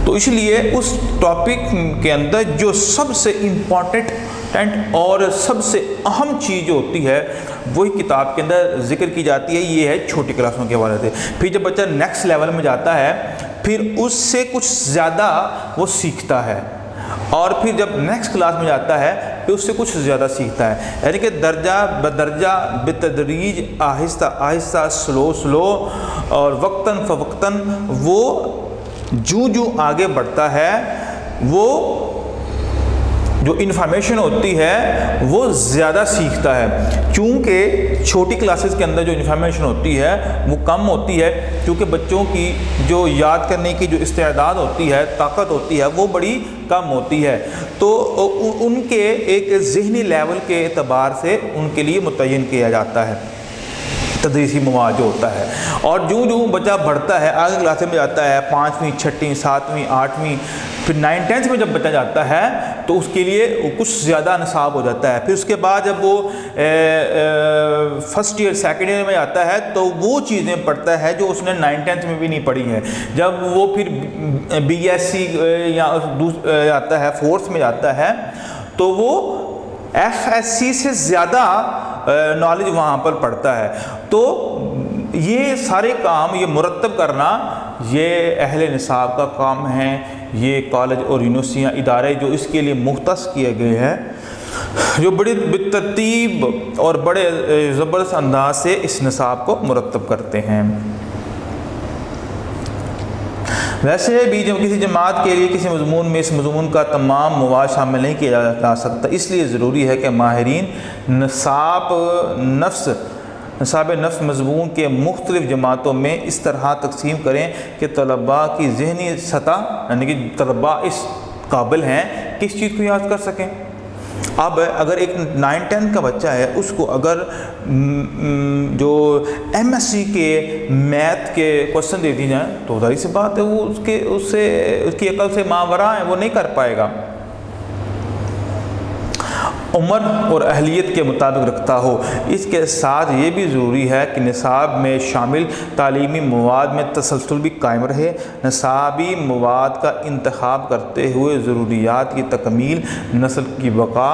تو اس لیے اس ٹاپک کے اندر جو سب سے امپورٹنٹ اور سب سے اہم چیز جو ہوتی ہے وہی کتاب کے اندر ذکر کی جاتی ہے۔ یہ ہے چھوٹی کلاسوں کے حوالے سے۔ پھر جب بچہ نیکسٹ لیول میں جاتا ہے پھر اس سے کچھ زیادہ وہ سیکھتا ہے، اور پھر جب نیکسٹ کلاس میں جاتا ہے پھر اس سے کچھ زیادہ سیکھتا ہے، یعنی کہ درجہ بدرجہ بتدریج، آہستہ آہستہ، سلو اور وقتاً فوقتاً وہ جو آگے بڑھتا ہے وہ جو انفارمیشن ہوتی ہے وہ زیادہ سیکھتا ہے، چونکہ چھوٹی کلاسز کے اندر جو انفارمیشن ہوتی ہے وہ کم ہوتی ہے، کیونکہ بچوں کی جو یاد کرنے کی جو استعداد ہوتی ہے، طاقت ہوتی ہے، وہ بڑی کم ہوتی ہے، تو ان کے ایک ذہنی لیول کے اعتبار سے ان کے لیے متعین کیا جاتا ہے تدریسی مواد جو ہوتا ہے۔ اور جو بچہ بڑھتا ہے آگے کلاسیں میں جاتا ہے، 5ویں 6ویں 7ویں 8ویں پھر 9 10 میں جب بچہ جاتا ہے تو اس کے لیے کچھ زیادہ نصاب ہو جاتا ہے۔ پھر اس کے بعد جب وہ فرسٹ ایئر سیکنڈ ایئر میں جاتا ہے تو وہ چیزیں پڑھتا ہے جو اس نے 9 10 میں بھی نہیں پڑھی ہیں۔ جب وہ پھر BSc یا آتا ہے 4th میں جاتا ہے تو وہ FSc سے زیادہ نالج وہاں پر پڑھتا ہے۔ تو یہ سارے کام یہ مرتب کرنا یہ اہل نصاب کا کام ہے۔ یہ کالج اور یونیورسٹیاں ادارے جو اس کے لیے مختص کیے گئے ہیں جو بڑی بترتیب اور بڑے زبردست انداز سے اس نصاب کو مرتب کرتے ہیں۔ ویسے بھی جب کسی جماعت کے لیے کسی مضمون میں اس مضمون کا تمام مواد شامل نہیں کیا جا سکتا، اس لیے ضروری ہے کہ ماہرین نصاب نفس مضمون کے مختلف جماعتوں میں اس طرح تقسیم کریں کہ طلباء کی ذہنی سطح یعنی کہ طلباء اس قابل ہیں کس چیز کو یاد کر سکیں۔ اب اگر ایک 9 10 کا بچہ ہے اس کو اگر جو MSc کے میتھ کے کوشچن دے دی جائیں تو ظاہر سی بات ہے وہ اس کی عقل سے ماوراء ہے، وہ نہیں کر پائے گا۔ عمر اور اہلیت کے مطابق رکھتا ہو۔ اس کے ساتھ یہ بھی ضروری ہے کہ نصاب میں شامل تعلیمی مواد میں تسلسل بھی قائم رہے۔ نصابی مواد کا انتخاب کرتے ہوئے ضروریات کی تکمیل، نسل کی بقا،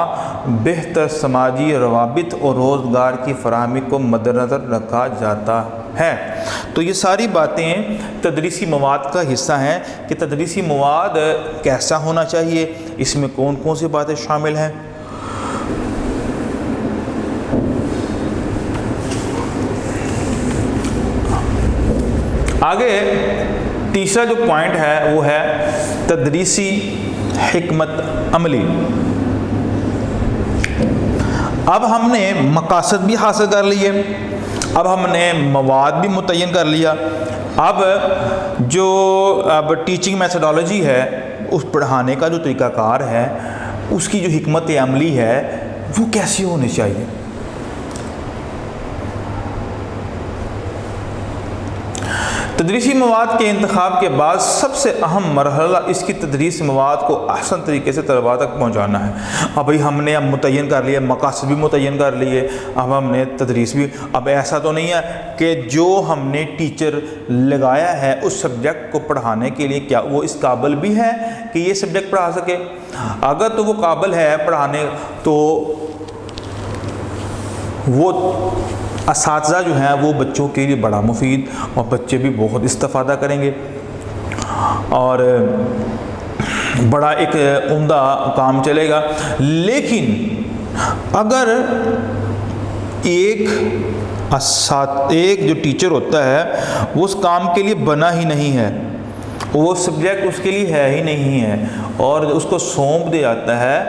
بہتر سماجی روابط اور روزگار کی فراہمی کو مد نظر رکھا جاتا ہے۔ تو یہ ساری باتیں تدریسی مواد کا حصہ ہیں کہ تدریسی مواد کیسا ہونا چاہیے، اس میں کون کون سی باتیں شامل ہیں۔ آگے تیسرا جو پوائنٹ ہے وہ ہے تدریسی حکمت عملی۔ اب ہم نے مقاصد بھی حاصل کر لیے، اب ہم نے مواد بھی متعین کر لیا، اب ٹیچنگ میتھڈالوجی ہے، اس پڑھانے کا جو طریقہ کار ہے، اس کی جو حکمت عملی ہے وہ کیسی ہونی چاہیے۔ تدریسی مواد کے انتخاب کے بعد سب سے اہم مرحلہ اس کی تدریس مواد کو احسن طریقے سے طلباء تک پہنچانا ہے۔ اب ہم نے متعین کر لیے، مقاصد بھی متعین کر لیے، اب ہم نے تدریس بھی۔ اب ایسا تو نہیں ہے کہ جو ہم نے ٹیچر لگایا ہے اس سبجیکٹ کو پڑھانے کے لیے کیا وہ اس قابل بھی ہے کہ یہ سبجیکٹ پڑھا سکے۔ اگر تو وہ قابل ہے پڑھانے تو وہ اساتذہ جو ہیں وہ بچوں کے لیے بڑا مفید اور بچے بھی بہت استفادہ کریں گے اور بڑا ایک عمدہ کام چلے گا۔ لیکن اگر ایک جو ٹیچر ہوتا ہے وہ اس کام کے لیے بنا ہی نہیں ہے، وہ سبجیکٹ اس کے لیے ہے ہی نہیں ہے، اور اس کو سونپ دیا جاتا ہے،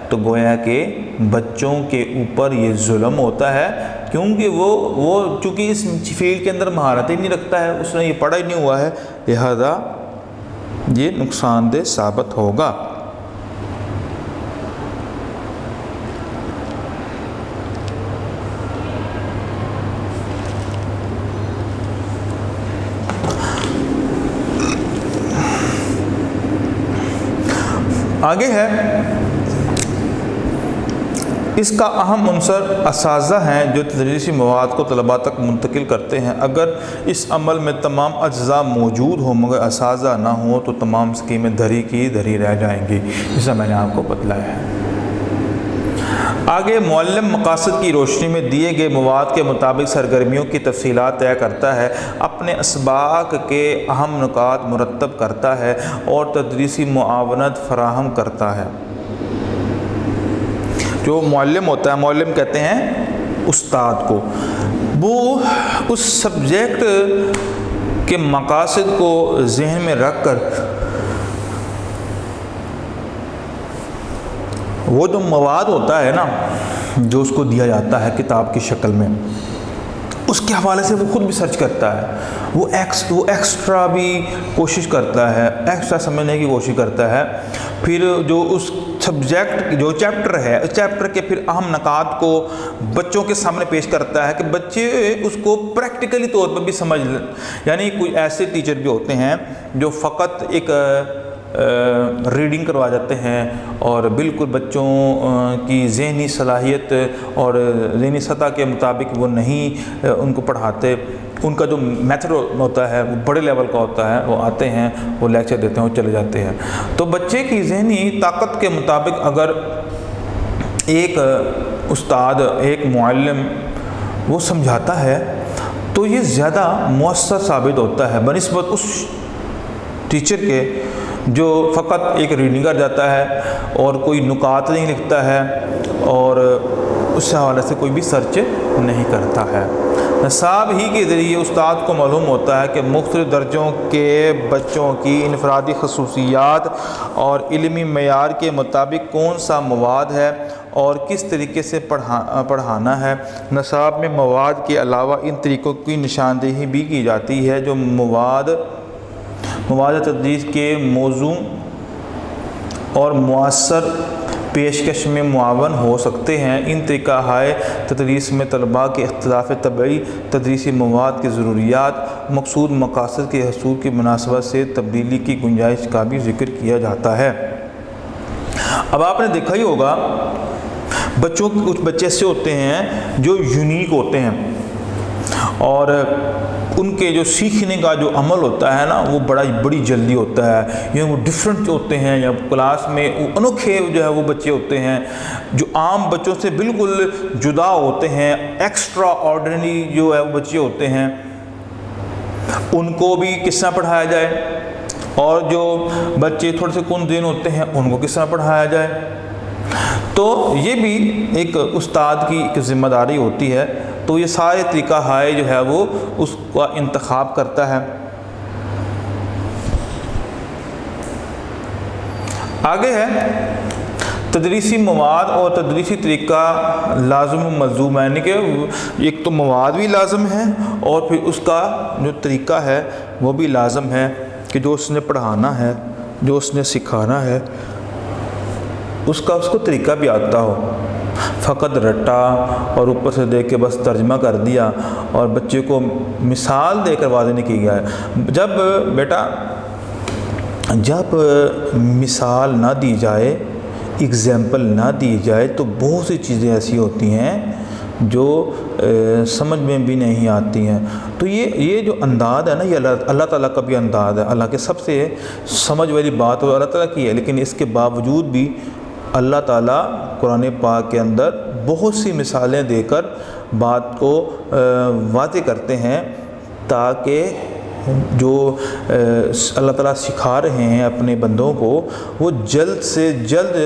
تو گویا کہ بچوں کے اوپر یہ ظلم ہوتا ہے، کیونکہ وہ چونکہ اس فیلڈ کے اندر مہارت ہی نہیں رکھتا ہے، اس نے یہ پڑھا ہی نہیں ہوا ہے، لہذا یہ نقصان دہ ثابت ہوگا۔ آگے ہے، اس کا اہم عنصر اساتذہ ہیں جو تدریسی مواد کو طلباء تک منتقل کرتے ہیں۔ اگر اس عمل میں تمام اجزاء موجود ہوں مگر اساتذہ نہ ہوں تو تمام اسکیمیں دھری کی دھری رہ جائیں گی، جیسا میں نے آپ کو بتلایا ہے۔ آگے معلم مقاصد کی روشنی میں دیے گئے مواد کے مطابق سرگرمیوں کی تفصیلات طے کرتا ہے، اپنے اسباق کے اہم نکات مرتب کرتا ہے اور تدریسی معاونت فراہم کرتا ہے۔ جو معلم ہوتا ہے، معلم کہتے ہیں استاد کو، وہ اس سبجیکٹ کے مقاصد کو ذہن میں رکھ کر وہ جو مواد ہوتا ہے نا جو اس کو دیا جاتا ہے کتاب کی شکل میں، اس کے حوالے سے وہ خود بھی سرچ کرتا ہے، وہ ایکسٹرا بھی کوشش کرتا ہے، ایکسٹرا سمجھنے کی کوشش کرتا ہے، پھر جو اس سبجیکٹ جو چیپٹر ہے، اس چیپٹر کے پھر اہم نکات کو بچوں کے سامنے پیش کرتا ہے کہ بچے اس کو پریکٹیکلی طور پر بھی سمجھ لیں۔ یعنی کوئی ایسے ٹیچر بھی ہوتے ہیں جو فقط ایک ریڈنگ کروا جاتے ہیں اور بالکل بچوں کی ذہنی صلاحیت اور ذہنی سطح کے مطابق وہ نہیں ان کو پڑھاتے، ان کا جو میتھڈ ہوتا ہے وہ بڑے لیول کا ہوتا ہے، وہ آتے ہیں، وہ لیکچر دیتے ہیں، وہ چلے جاتے ہیں۔ تو بچے کی ذہنی طاقت کے مطابق اگر ایک استاد، ایک معلم وہ سمجھاتا ہے تو یہ زیادہ مؤثر ثابت ہوتا ہے بنسبت اس ٹیچر کے جو فقط ایک ریڈنگ کر جاتا ہے اور کوئی نکات نہیں لکھتا ہے اور اس حوالے سے کوئی بھی سرچ نہیں کرتا ہے۔ نصاب ہی کے ذریعے استاد کو معلوم ہوتا ہے کہ مختلف درجوں کے بچوں کی انفرادی خصوصیات اور علمی معیار کے مطابق کون سا مواد ہے اور کس طریقے سے پڑھانا ہے۔ نصاب میں مواد کے علاوہ ان طریقوں کی نشاندہی بھی کی جاتی ہے جو مواد تدریس کے موزوں اور مؤثر پیشکش میں معاون ہو سکتے ہیں۔ ان طریقہ ہائے تدریس میں طلباء کے اختلاف طبعی، تدریسی مواد کی ضروریات، مقصود مقاصد کے حصول کی مناسبت سے تبدیلی کی گنجائش کا بھی ذکر کیا جاتا ہے۔ اب آپ نے دیکھا ہی ہوگا کچھ بچے ایسے ہوتے ہیں جو یونیک ہوتے ہیں اور ان کے جو سیکھنے کا جو عمل ہوتا ہے نا وہ بڑی جلدی ہوتا ہے، یا وہ ڈیفرنٹ ہوتے ہیں، یا کلاس میں انوکھے جو ہے وہ بچے ہوتے ہیں جو عام بچوں سے بالکل جدا ہوتے ہیں، ایکسٹرا آرڈنری جو ہے وہ بچے ہوتے ہیں، ان کو بھی کس طرح پڑھایا جائے، اور جو بچے تھوڑے سے کن دین ہوتے ہیں ان کو کس طرح پڑھایا جائے۔ تو یہ بھی ایک استاد کی ایک ذمہ داری ہوتی ہے، تو یہ سارے طریقہ ہائے جو ہے وہ اس کا انتخاب کرتا ہے۔ آگے ہے تدریسی مواد اور تدریسی طریقہ لازم و ملزوم ہے، یعنی کہ ایک تو مواد بھی لازم ہے اور پھر اس کا جو طریقہ ہے وہ بھی لازم ہے کہ جو اس نے پڑھانا ہے، جو اس نے سکھانا ہے اس کو طریقہ بھی آتا ہو۔ فقط رٹا اور اوپر سے دیکھ کے بس ترجمہ کر دیا اور بچے کو مثال دے کر واضح نہیں کی گیا ہے۔ جب مثال نہ دی جائے، اگزامپل نہ دی جائے تو بہت سی چیزیں ایسی ہوتی ہیں جو سمجھ میں بھی نہیں آتی ہیں۔ تو یہ جو انداز ہے نا، یہ اللہ تعالیٰ کا بھی انداز ہے، اللہ کے سب سے سمجھ والی بات اللہ تعالیٰ کی ہے، لیکن اس کے باوجود بھی اللہ تعالیٰ قرآن پاک کے اندر بہت سی مثالیں دے کر بات کو واضح کرتے ہیں تاکہ جو اللہ تعالیٰ سکھا رہے ہیں اپنے بندوں کو وہ جلد سے جلد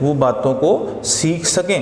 وہ باتوں کو سیکھ سکیں۔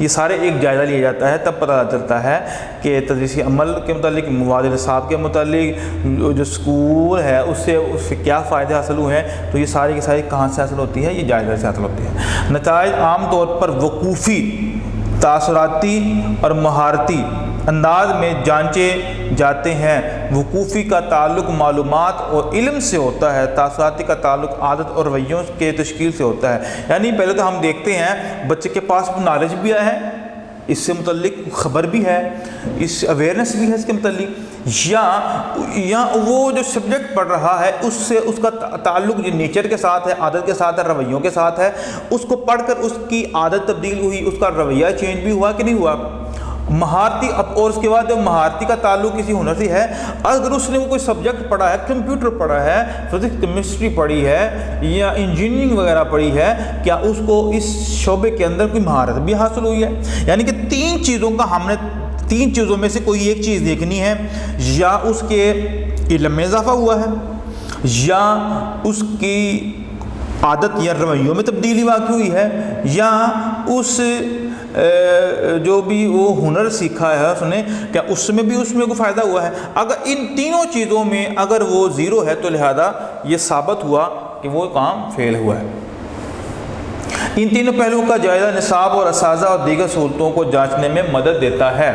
یہ سارے ایک جائزہ لیا جاتا ہے، تب پتہ چلتا ہے کہ تدریسی عمل کے متعلق، مواد نصاب کے متعلق، جو اسکول ہے اس سے کیا فائدے حاصل ہوئے ہیں، تو یہ ساری کی ساری کہاں سے حاصل ہوتی ہے، یہ جائزہ سے حاصل ہوتی ہے۔ نتائج عام طور پر وقوفی، تاثراتی اور مہارتی انداز میں جانچے جاتے ہیں۔ وقوفی کا تعلق معلومات اور علم سے ہوتا ہے، تاثراتی کا تعلق عادت اور رویوں کے تشکیل سے ہوتا ہے۔ یعنی پہلے تو ہم دیکھتے ہیں بچے کے پاس نالج بھی ہے، اس سے متعلق خبر بھی ہے، اس اویئرنیس بھی ہے اس کے متعلق، یا وہ جو سبجیکٹ پڑھ رہا ہے اس سے اس کا تعلق جو نیچر کے ساتھ ہے، عادت کے ساتھ ہے، رویوں کے ساتھ ہے، اس کو پڑھ کر اس کی عادت تبدیل ہوئی، اس کا رویہ چینج بھی ہوا کہ نہیں ہوا۔ مہارتی، اور اس کے بعد جو مہارتی کا تعلق کسی ہنر سے ہے، اگر اس نے وہ کوئی سبجیکٹ پڑھا ہے، کمپیوٹر پڑھا ہے، فزکس کیمسٹری پڑھی ہے یا انجینئرنگ وغیرہ پڑھی ہے، کیا اس کو اس شعبے کے اندر کوئی مہارت بھی حاصل ہوئی ہے؟ یعنی کہ تین چیزوں میں سے کوئی ایک چیز دیکھنی ہے، یا اس کے علم میں اضافہ ہوا ہے، یا اس کی عادت یا رویوں میں تبدیلی واقع ہوئی ہے، یا اس جو بھی وہ ہنر سیکھا ہے اس نے، کیا اس میں کوئی فائدہ ہوا ہے۔ اگر ان تینوں چیزوں میں اگر وہ زیرو ہے تو لہذا یہ ثابت ہوا کہ وہ کام فیل ہوا ہے۔ ان تینوں پہلوؤں کا جائزہ نصاب اور اساتذہ اور دیگر سہولتوں کو جانچنے میں مدد دیتا ہے۔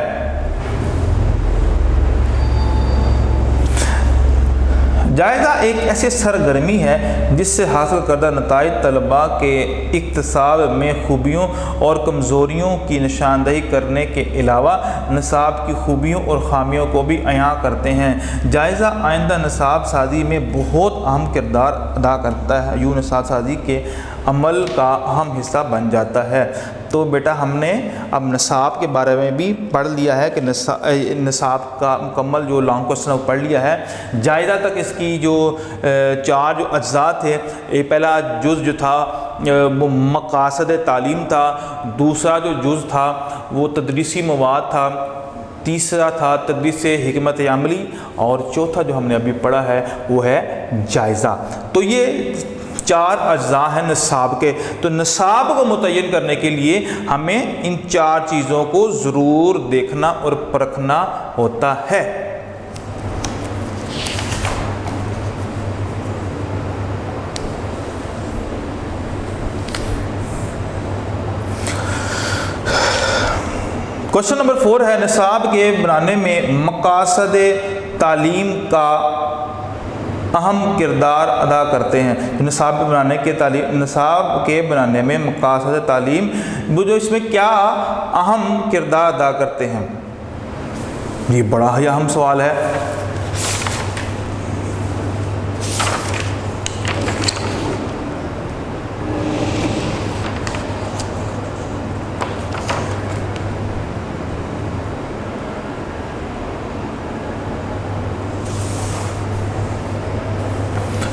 جائزہ ایک ایسی سرگرمی ہے جس سے حاصل کردہ نتائج طلباء کے اکتساب میں خوبیوں اور کمزوریوں کی نشاندہی کرنے کے علاوہ نصاب کی خوبیوں اور خامیوں کو بھی عیاں کرتے ہیں۔ جائزہ آئندہ نصاب سازی میں بہت اہم کردار ادا کرتا ہے، یوں نصاب سازی کے عمل کا اہم حصہ بن جاتا ہے۔ تو بیٹا ہم نے اب نصاب کے بارے میں بھی پڑھ لیا ہے کہ نصاب کا مکمل جو لانگ کوسچن پڑھ لیا ہے۔ جائزہ تک اس کی جو چار جو اجزاء تھے، پہلا جز جو تھا وہ مقاصد تعلیم تھا، دوسرا جو جز تھا وہ تدریسی مواد تھا، تیسرا تھا تدریس حکمت عملی، اور چوتھا جو ہم نے ابھی پڑھا ہے وہ ہے جائزہ۔ تو یہ چار اجزاء ہیں نصاب کے۔ تو نصاب کو متعین کرنے کے لیے ہمیں ان چار چیزوں کو ضرور دیکھنا اور پرکھنا ہوتا ہے۔ کوشچن نمبر 4 ہے، نصاب کے بنانے میں مقاصد تعلیم کا اہم کردار ادا کرتے ہیں۔ نصاب کے بنانے میں مقاصد تعلیم وہ جو اس میں کیا اہم کردار ادا کرتے ہیں، یہ بڑا ہی اہم سوال ہے۔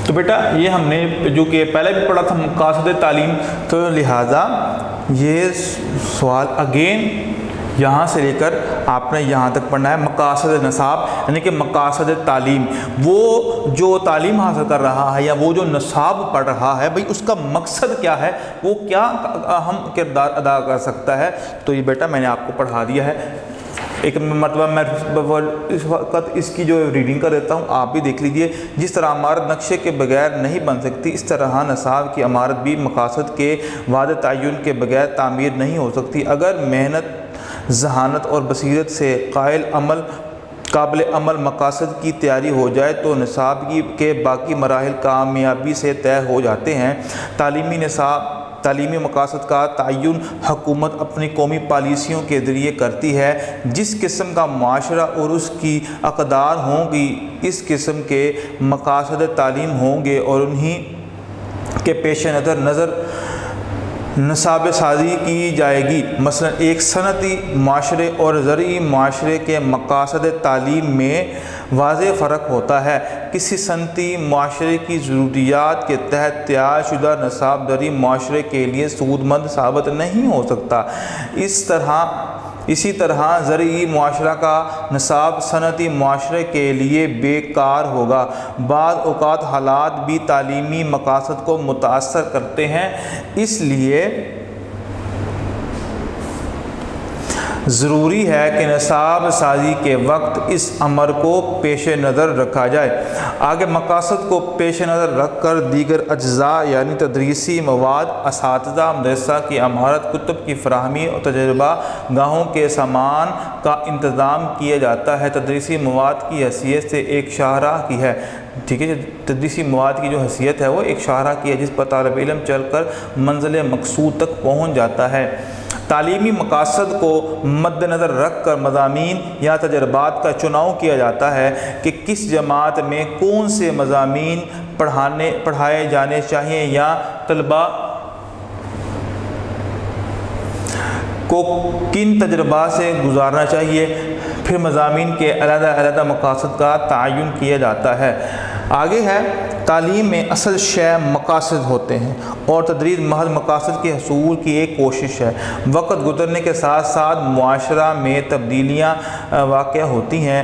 تو بیٹا یہ ہم نے جو کہ پہلے بھی پڑھا تھا مقاصد تعلیم، تو لہٰذا یہ سوال اگین یہاں سے لے کر آپ نے یہاں تک پڑھنا ہے۔ مقاصد نصاب یعنی کہ مقاصد تعلیم، وہ جو تعلیم حاصل کر رہا ہے یا وہ جو نصاب پڑھ رہا ہے، بھئی اس کا مقصد کیا ہے، وہ کیا اہم کردار ادا کر سکتا ہے۔ تو یہ بیٹا میں نے آپ کو پڑھا دیا ہے، ایک مرتبہ میں اس وقت اس کی جو ریڈنگ کر دیتا ہوں، آپ بھی دیکھ لیجئے۔ جس طرح عمارت نقشے کے بغیر نہیں بن سکتی، اس طرح نصاب کی عمارت بھی مقاصد کے واضح تعین کے بغیر تعمیر نہیں ہو سکتی۔ اگر محنت، ذہانت اور بصیرت سے قابل عمل مقاصد کی تیاری ہو جائے تو نصاب کے باقی مراحل کامیابی سے طے ہو جاتے ہیں۔ تعلیمی مقاصد کا تعین حکومت اپنی قومی پالیسیوں کے ذریعے کرتی ہے۔ جس قسم کا معاشرہ اور اس کی اقدار ہوں گی، اس قسم کے مقاصد تعلیم ہوں گے، اور انہیں کے پیش نظر نصاب سازی کی جائے گی۔ مثلا ایک صنعتی معاشرے اور زرعی معاشرے کے مقاصد تعلیم میں واضح فرق ہوتا ہے۔ کسی صنعتی معاشرے کی ضروریات کے تحت تیار شدہ نصاب زرعی معاشرے کے لیے سود مند ثابت نہیں ہو سکتا۔ اسی طرح زرعی معاشرہ کا نصاب صنعتی معاشرے کے لیے بیکار ہوگا۔ بعض اوقات حالات بھی تعلیمی مقاصد کو متاثر کرتے ہیں، اس لیے ضروری ہے کہ نصاب سازی کے وقت اس امر کو پیش نظر رکھا جائے۔ آگے مقاصد کو پیش نظر رکھ کر دیگر اجزاء یعنی تدریسی مواد، اساتذہ مدرسہ کی عمارت، کتب کی فراہمی اور تجربہ گاہوں کے سامان کا انتظام کیا جاتا ہے۔ تدریسی مواد کی حیثیت سے ایک شاہراہ کی ہے، ٹھیک ہے، تدریسی مواد کی جو حیثیت ہے وہ ایک شاہراہ کی ہے جس پر طالب علم چل کر منزل مقصود تک پہنچ جاتا ہے۔ تعلیمی مقاصد کو مد نظر رکھ کر مضامین یا تجربات کا چناؤ کیا جاتا ہے کہ کس جماعت میں کون سے مضامین پڑھائے جانے چاہیے یا طلباء کو کن تجربات سے گزارنا چاہیے۔ پھر مضامین کے علیحدہ علیحدہ مقاصد کا تعین کیا جاتا ہے۔ آگے ہے تعلیم میں اصل شے مقاصد ہوتے ہیں اور تدریس محض مقاصد کے حصول کی ایک کوشش ہے۔ وقت گزرنے کے ساتھ ساتھ معاشرہ میں تبدیلیاں واقع ہوتی ہیں،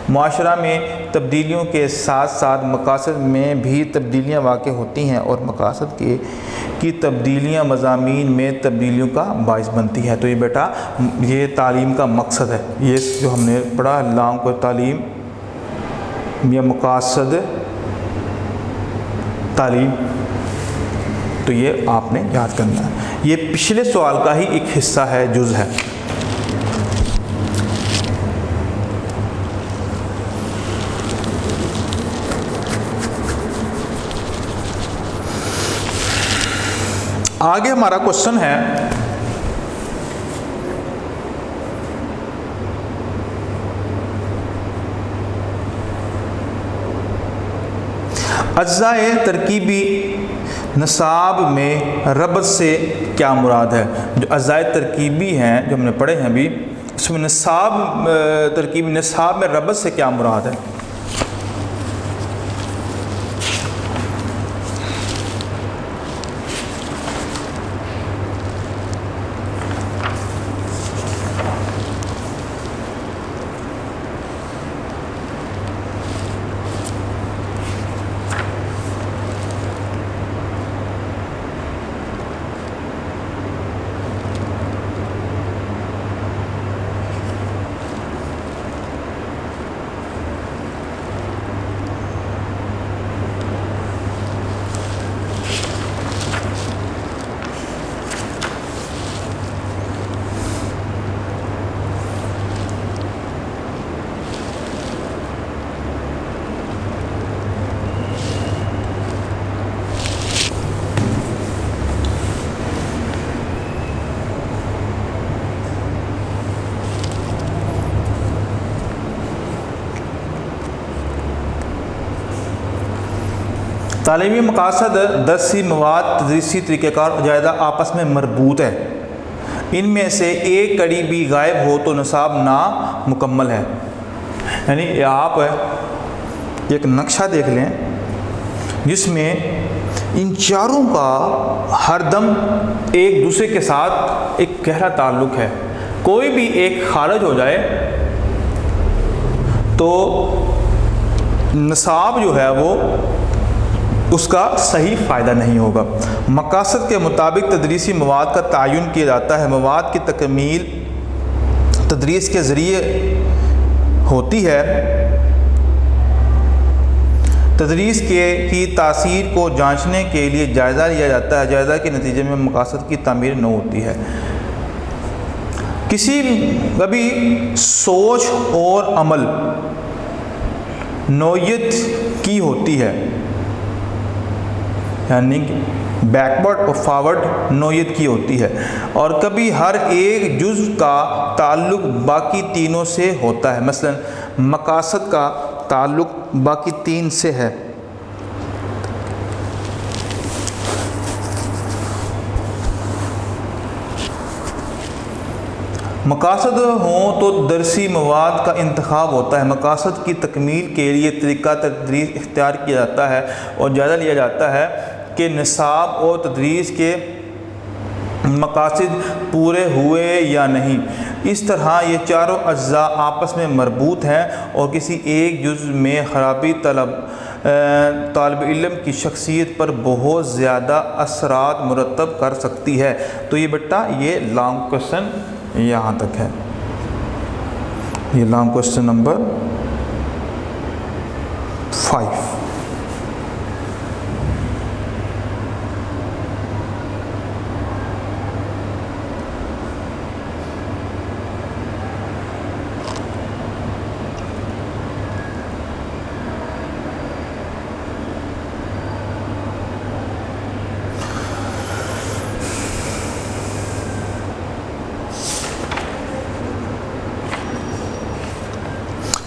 معاشرہ میں تبدیلیوں کے ساتھ ساتھ مقاصد میں بھی تبدیلیاں واقع ہوتی ہیں اور مقاصد کی تبدیلیاں مضامین میں تبدیلیوں کا باعث بنتی ہے۔ تو یہ بیٹا یہ تعلیم کا مقصد ہے، یہ جو ہم نے پڑھا لام کو تعلیم یا مقاصد تعلیم، تو یہ آپ نے یاد کرنا ہے۔ یہ پچھلے سوال کا ہی ایک حصہ ہے، جز ہے۔ آگے ہمارا کوشچن ہے اجزائے ترکیبی نصاب میں ربط سے کیا مراد ہے؟ جو اجزائے ترکیبی ہیں جو ہم نے پڑھے ہیں ابھی، اس میں نصاب ترکیبی نصاب میں ربط سے کیا مراد ہے؟ تعلیمی مقاصد درسی مواد، تدریسی طریقہ کار اور جائزہ آپس میں مربوط ہے۔ ان میں سے ایک کڑی بھی غائب ہو تو نصاب نامکمل ہے۔ یعنی آپ ایک نقشہ دیکھ لیں جس میں ان چاروں کا ہر دم ایک دوسرے کے ساتھ ایک گہرا تعلق ہے۔ کوئی بھی ایک خارج ہو جائے تو نصاب جو ہے وہ اس کا صحیح فائدہ نہیں ہوگا۔ مقاصد کے مطابق تدریسی مواد کا تعین کیا جاتا ہے۔ مواد کی تکمیل تدریس کے ذریعے ہوتی ہے۔ تدریس کی تاثیر کو جانچنے کے لیے جائزہ لیا جاتا ہے۔ جائزہ کے نتیجے میں مقاصد کی تعمیر نہ ہوتی ہے۔ کبھی سوچ اور عمل نوعیت کی ہوتی ہے، یعنی بیکورڈ اور فارورڈ نوعیت کی ہوتی ہے، اور کبھی ہر ایک جز کا تعلق باقی تینوں سے ہوتا ہے۔ مثلا مقاصد کا تعلق باقی تین سے ہے۔ مقاصد ہوں تو درسی مواد کا انتخاب ہوتا ہے۔ مقاصد کی تکمیل کے لیے طریقہ تدریس اختیار کیا جاتا ہے اور جائزہ لیا جاتا ہے کہ نصاب اور تدریس کے مقاصد پورے ہوئے یا نہیں۔ اس طرح یہ چاروں اجزاء آپس میں مربوط ہیں اور کسی ایک جز میں خرابی طالب علم کی شخصیت پر بہت زیادہ اثرات مرتب کر سکتی ہے۔ تو یہ بیٹا یہ لانگ کویسچن یہاں تک ہے۔ یہ لانگ کوشچن نمبر 5.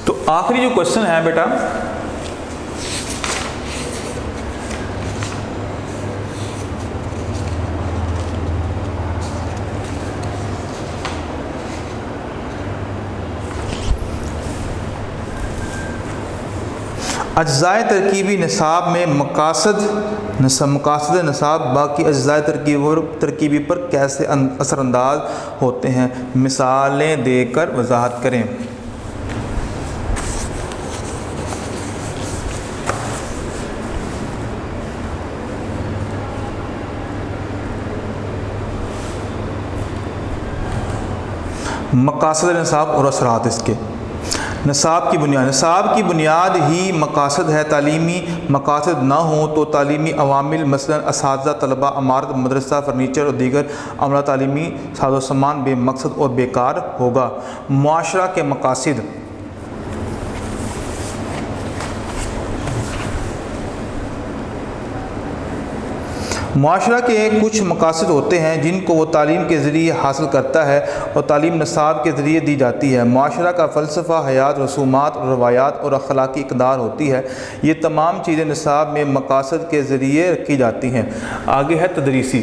تو آخری جو کوشچن ہے بیٹا، اجزائے ترکیبی نصاب میں مقاصد نصاب باقی اجزائے ترکیبی پر کیسے اثر انداز ہوتے ہیں؟ مثالیں دے کر وضاحت کریں. مقاصد نصاب اور اثرات اس کے. نصاب کی بنیاد ہی مقاصد ہے. تعلیمی مقاصد نہ ہوں تو تعلیمی عوامل مثلا اساتذہ، طلباء، عمارت، مدرسہ، فرنیچر اور دیگر عملہ تعلیمی ساز و سامان بے مقصد اور بیکار ہوگا. معاشرہ کے مقاصد، معاشرہ کے کچھ مقاصد ہوتے ہیں جن کو وہ تعلیم کے ذریعے حاصل کرتا ہے اور تعلیم نصاب کے ذریعے دی جاتی ہے. معاشرہ کا فلسفہ حیات، رسومات اور روایات اور اخلاقی اقدار ہوتی ہے. یہ تمام چیزیں نصاب میں مقاصد کے ذریعے رکھی جاتی ہیں. آگے ہے تدریسی،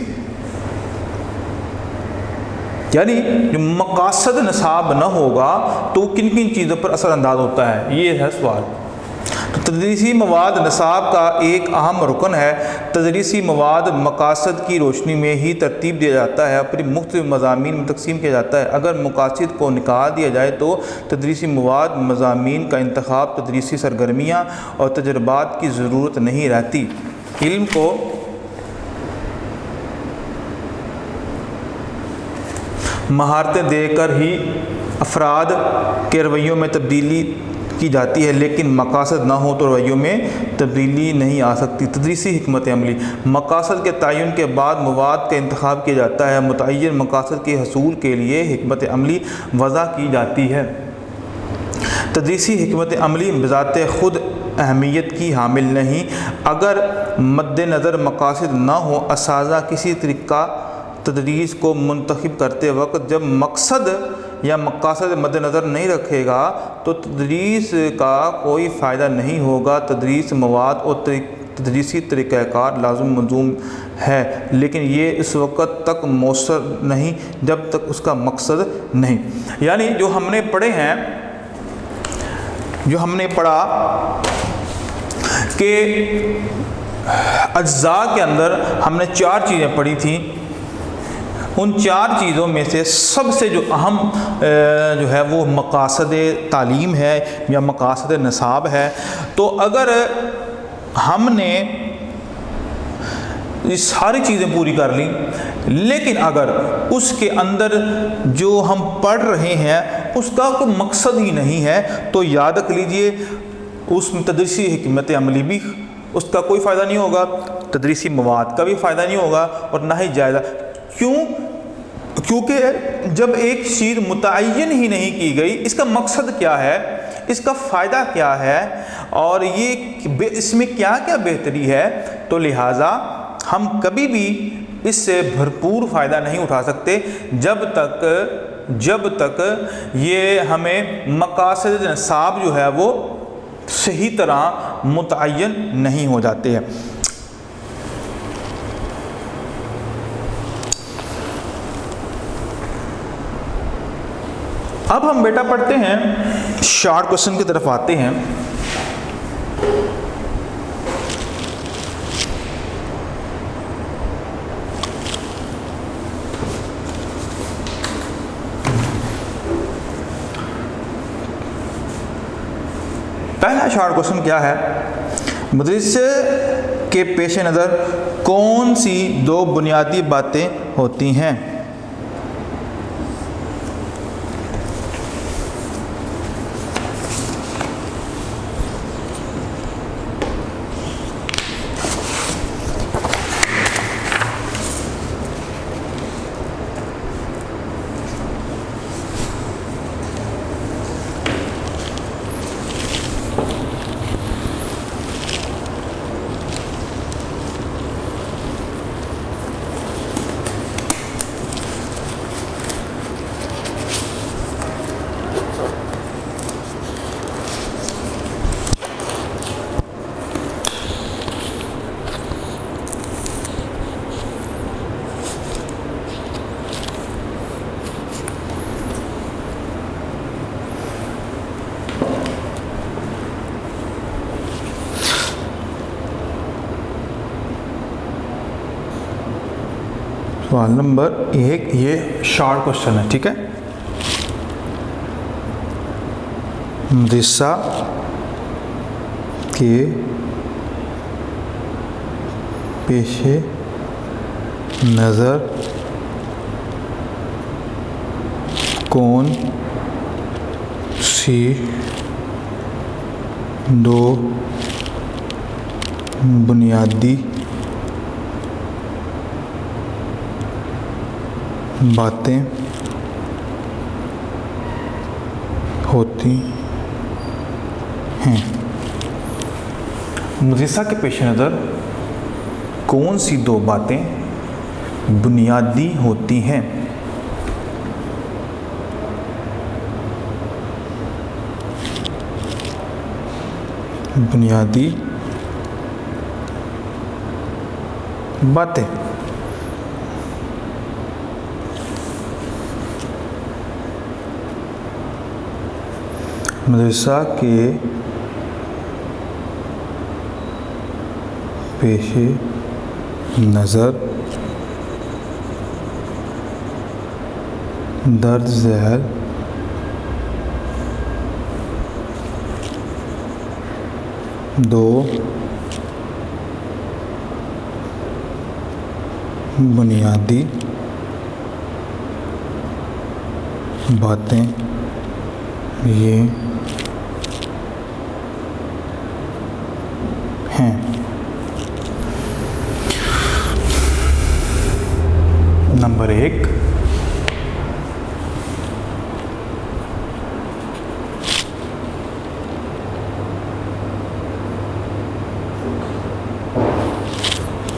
یعنی جو مقاصد نصاب نہ ہوگا تو کن کن چیزوں پر اثر انداز ہوتا ہے، یہ ہے سوال. تدریسی مواد نصاب کا ایک اہم رکن ہے. تدریسی مواد مقاصد کی روشنی میں ہی ترتیب دیا جاتا ہے، اپنی مختلف مضامین میں تقسیم کیا جاتا ہے. اگر مقاصد کو نکال دیا جائے تو تدریسی مواد مضامین کا انتخاب، تدریسی سرگرمیاں اور تجربات کی ضرورت نہیں رہتی. علم کو مہارتیں دے کر ہی افراد کے رویوں میں تبدیلی کی جاتی ہے، لیکن مقاصد نہ ہو تو رویوں میں تبدیلی نہیں آ سکتی. تدریسی حکمت عملی، مقاصد کے تعین کے بعد مواد کا انتخاب کیا جاتا ہے. متعین مقاصد کے حصول کے لیے حکمت عملی وضع کی جاتی ہے. تدریسی حکمت عملی بذات خود اہمیت کی حامل نہیں. اگر مد نظر مقاصد نہ ہو، اساتذہ کسی طریقہ تدریس کو منتخب کرتے وقت جب مقصد یا مقاصد مد نظر نہیں رکھے گا تو تدریس کا کوئی فائدہ نہیں ہوگا. تدریس مواد اور تدریسی طریقہ کار لازم ملزوم ہے، لیکن یہ اس وقت تک مؤثر نہیں جب تک اس کا مقصد نہیں. یعنی جو ہم نے پڑھے ہیں، جو ہم نے پڑھا کہ اجزاء کے اندر ہم نے 4 چیزیں پڑھی تھیں. ان 4 چیزوں میں سے سب سے جو اہم جو ہے وہ مقاصد تعلیم ہے یا مقاصد نصاب ہے. تو اگر ہم نے یہ ساری چیزیں پوری کر لیں، لیکن اگر اس کے اندر جو ہم پڑھ رہے ہیں اس کا کوئی مقصد ہی نہیں ہے تو یاد رکھ لیجئے اس میں تدریسی حکمت عملی بھی اس کا کوئی فائدہ نہیں ہوگا، تدریسی مواد کا بھی فائدہ نہیں ہوگا اور نہ ہی جائزہ. کیونکہ جب ایک چیز متعین ہی نہیں کی گئی، اس کا مقصد کیا ہے، اس کا فائدہ کیا ہے اور یہ اس میں کیا کیا بہتری ہے، تو لہٰذا ہم کبھی بھی اس سے بھرپور فائدہ نہیں اٹھا سکتے جب تک یہ ہمیں مقاصد نصاب جو ہے وہ صحیح طرح متعین نہیں ہو جاتے ہیں. اب ہم بیٹا پڑھتے ہیں، شارٹ کوشچن کی طرف آتے ہیں. پہلا شارٹ کوشچن کیا ہے؟ مدرسے کے پیش نظر کون سی 2 بنیادی باتیں ہوتی ہیں؟ سوال نمبر 1 یہ شارٹ کوشچن ہے، ٹھیک ہے. مدرسہ کے پیش نظر کون سی 2 بنیادی باتیں ہوتی ہیں؟ مدرسہ کے پیش نظر کون سی 2 باتیں بنیادی ہوتی ہیں؟ بنیادی باتیں. مدرسہ کے پیش نظر درج ذیل دو بنیادی باتیں یہ ہیں. نمبر 1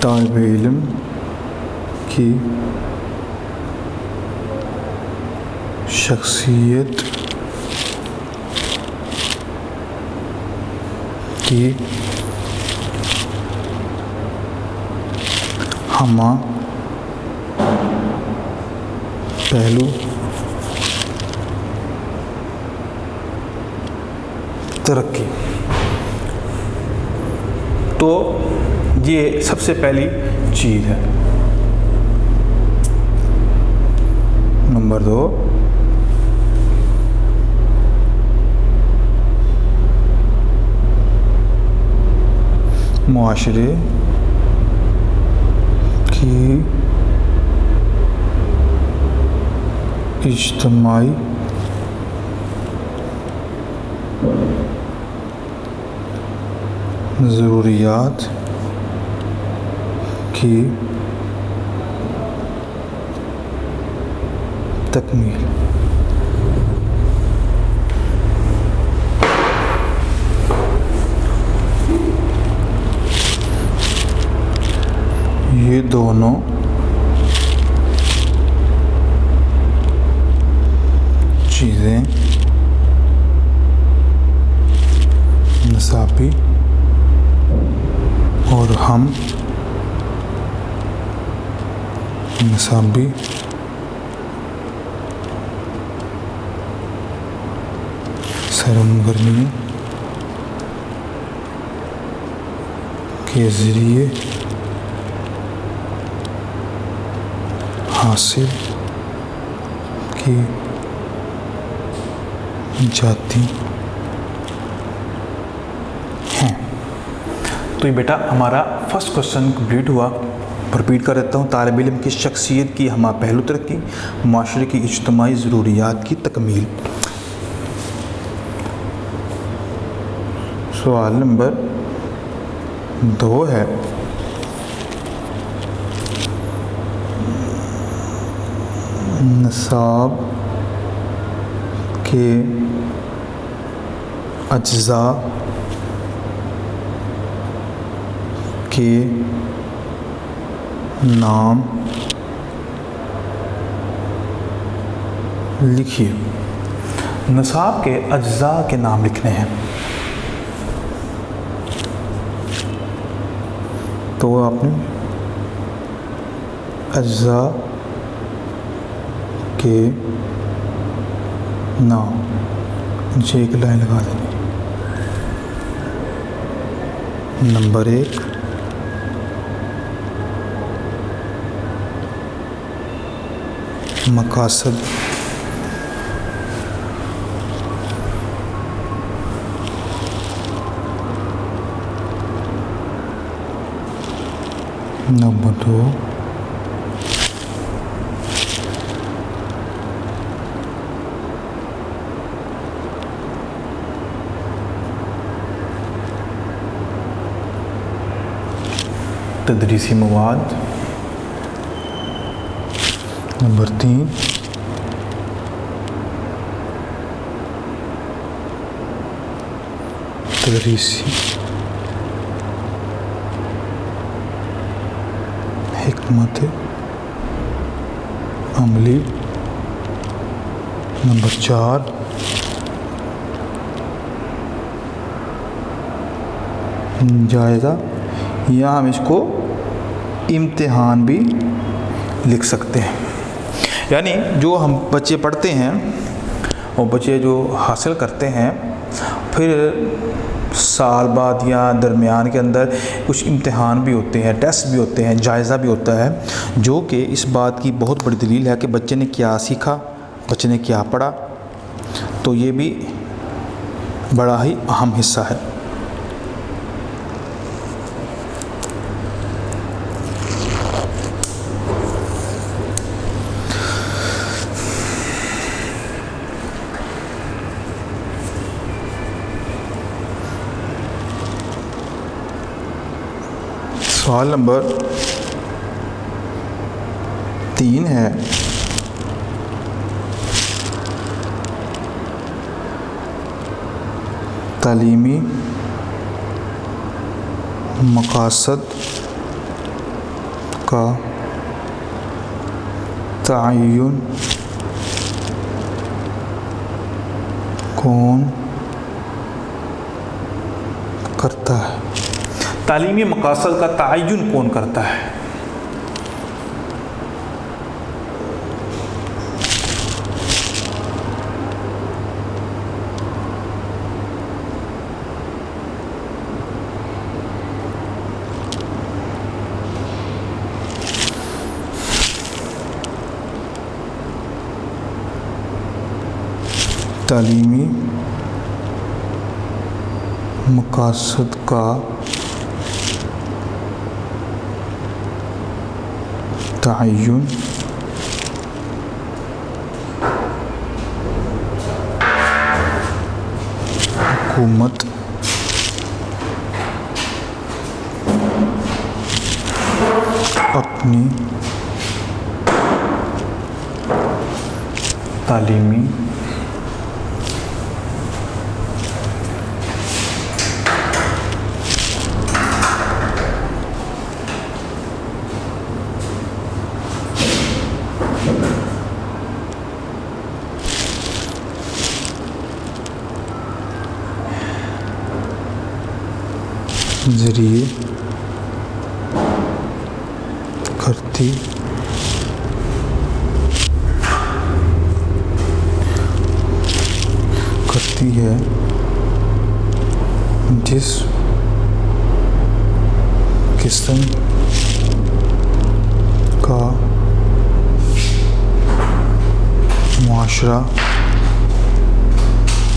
طالب علم کی شخصیت کی ہمہ پہلو ترقی. تو یہ سب سے پہلی چیز ہے. نمبر 2 معاشرے کی اجتماعی ضروریات کی تکمیل. یہ دونوں چیزیں نصابی اور ہم نصابی سرگرمیوں کے ذریعے حاصل کی جاتی ہیں. تو یہ بیٹا ہمارا فرسٹ کوشچن کمپلیٹ ہوا. رپیٹ کر دیتا ہوں. طالب علم کی شخصیت کی ہمہ پہلو ترقی، معاشرے کی اجتماعی ضروریات کی تکمیل. سوال نمبر 2 ہے نصاب کے اجزاء کے نام لکھیے. نصاب کے اجزاء کے نام لکھنے ہیں. تو آپ نے اجزاء کے نام نیچے ایک لائن لگا دیں. نمبر 1 مقاصد نمبر 2 تدریسی مواد، نمبر 3 تدریسی حکمت عملی، نمبر 4 جائزہ، یا ہم اس کو امتحان بھی لکھ سکتے ہیں۔ یعنی جو ہم بچے پڑھتے ہیں اور بچے جو حاصل کرتے ہیں، پھر سال بعد یا درمیان کے اندر کچھ امتحان بھی ہوتے ہیں، ٹیسٹ بھی ہوتے ہیں، جائزہ بھی ہوتا ہے، جو کہ اس بات کی بہت بڑی دلیل ہے کہ بچے نے کیا سیکھا، بچے نے کیا پڑھا۔ تو یہ بھی بڑا ہی اہم حصہ ہے۔ سوال نمبر 3 ہے، تعلیمی مقاصد کا تعین کون کرتا ہے؟ تعلیمی مقاصد کا تعین کون کرتا ہے؟ تعلیمی مقاصد کا تعین حکومت اپنی تعلیمی ذریعے کرتی ہے، جس قسم کا معاشرہ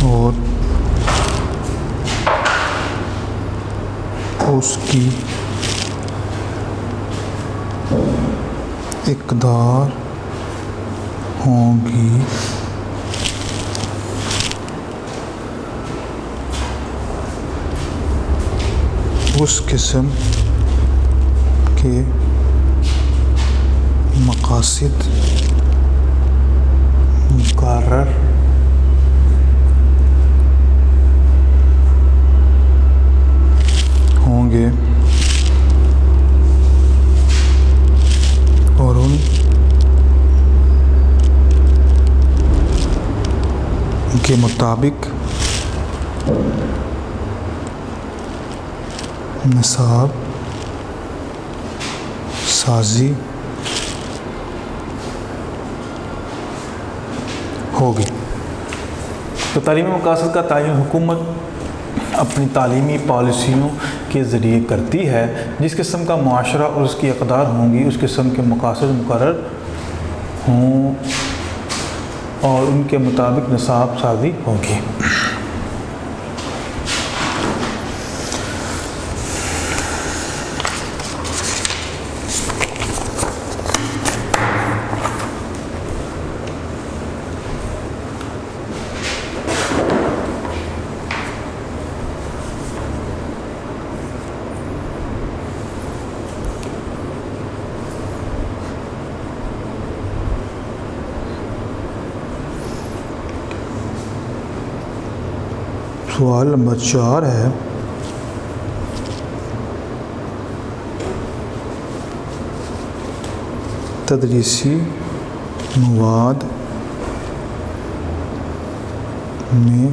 اور اس کی اقدار ہوں گی، اس قسم کے مقاصد مقرر ہوں گے اور ان کے مطابق نصاب سازی ہوگی۔ تو تعلیمی مقاصد کا تعین حکومت اپنی تعلیمی پالیسیوں کے ذریعے کرتی ہے، جس قسم کا معاشرہ اور اس کی اقدار ہوں گی، اس قسم کے مقاصد مقرر ہوں اور ان کے مطابق نصاب سازی ہوگی۔ سوال نمبر 4 ہے، تدریسی مواد میں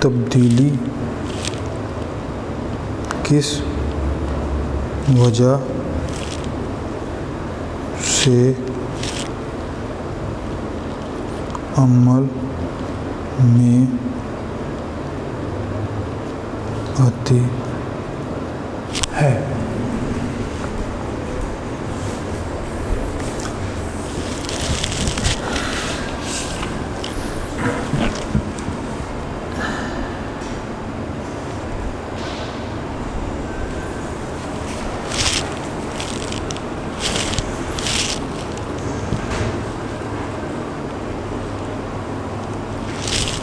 تبدیلی کس وجہ سے عمل میں آتی ہے؟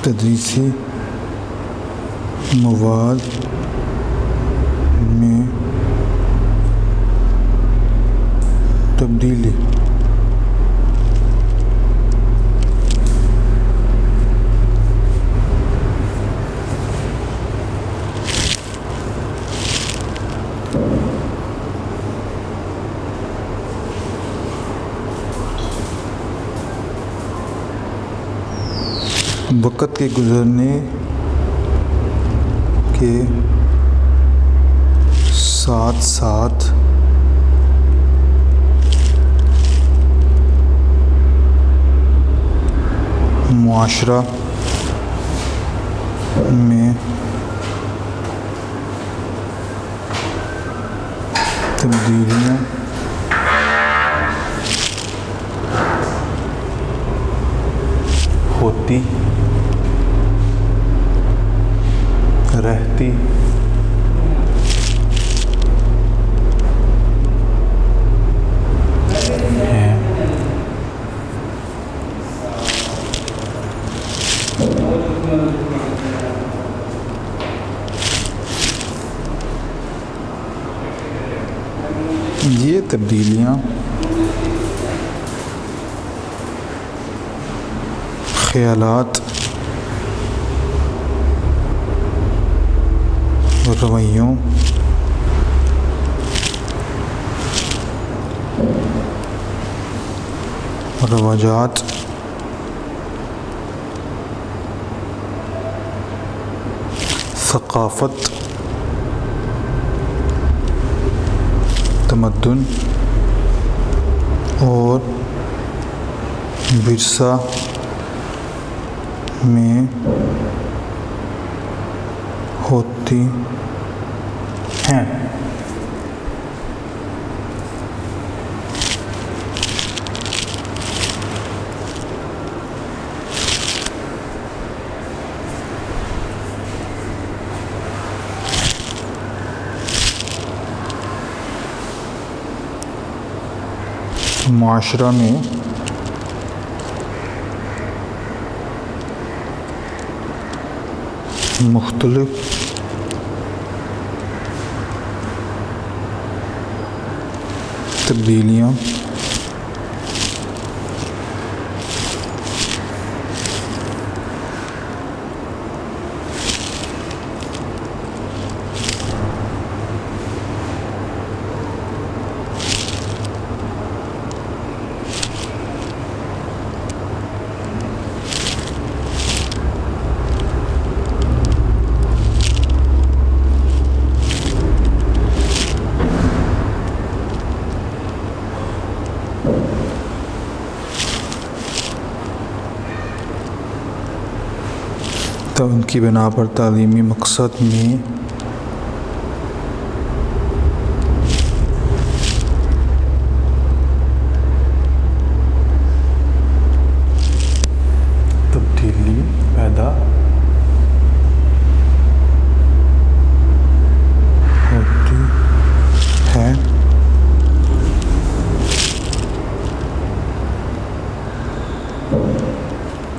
تدریسی مواد میں تبدیلی وقت کے گزرنے کے ساتھ ساتھ معاشرہ میں تبدیلیاں ہوتی رہتی ہیں۔ یہ تبدیلیاں خیالات، رویوں، رواجات، ثقافت، تمدن اور ورثہ میں ہوتی ہیں۔ معاشرہ میں مختلف تبدیلیاں تو ان کی بنا پر تعلیمی مقصد میں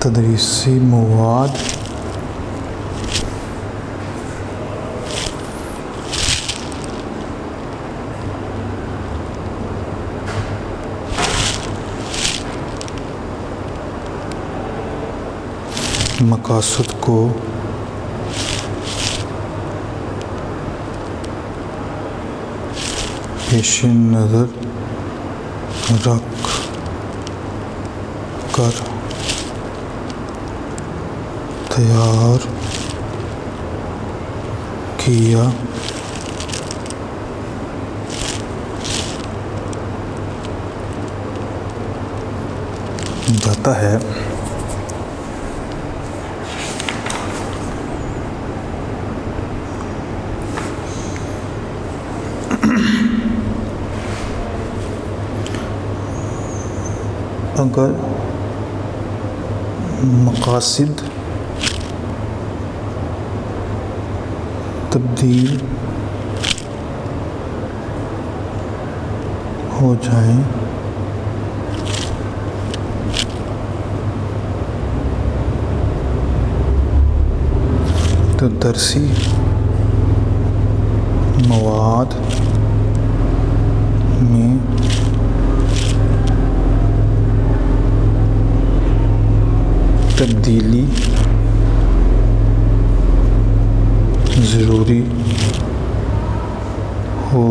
تدریسی مواد مقاصد کو پیش نظر رکھ کر تیار کیا جاتا ہے۔ اگر مقاصد تبدیل ہو جائیں تو درسی مواد میں تبدیلی ضروری ہو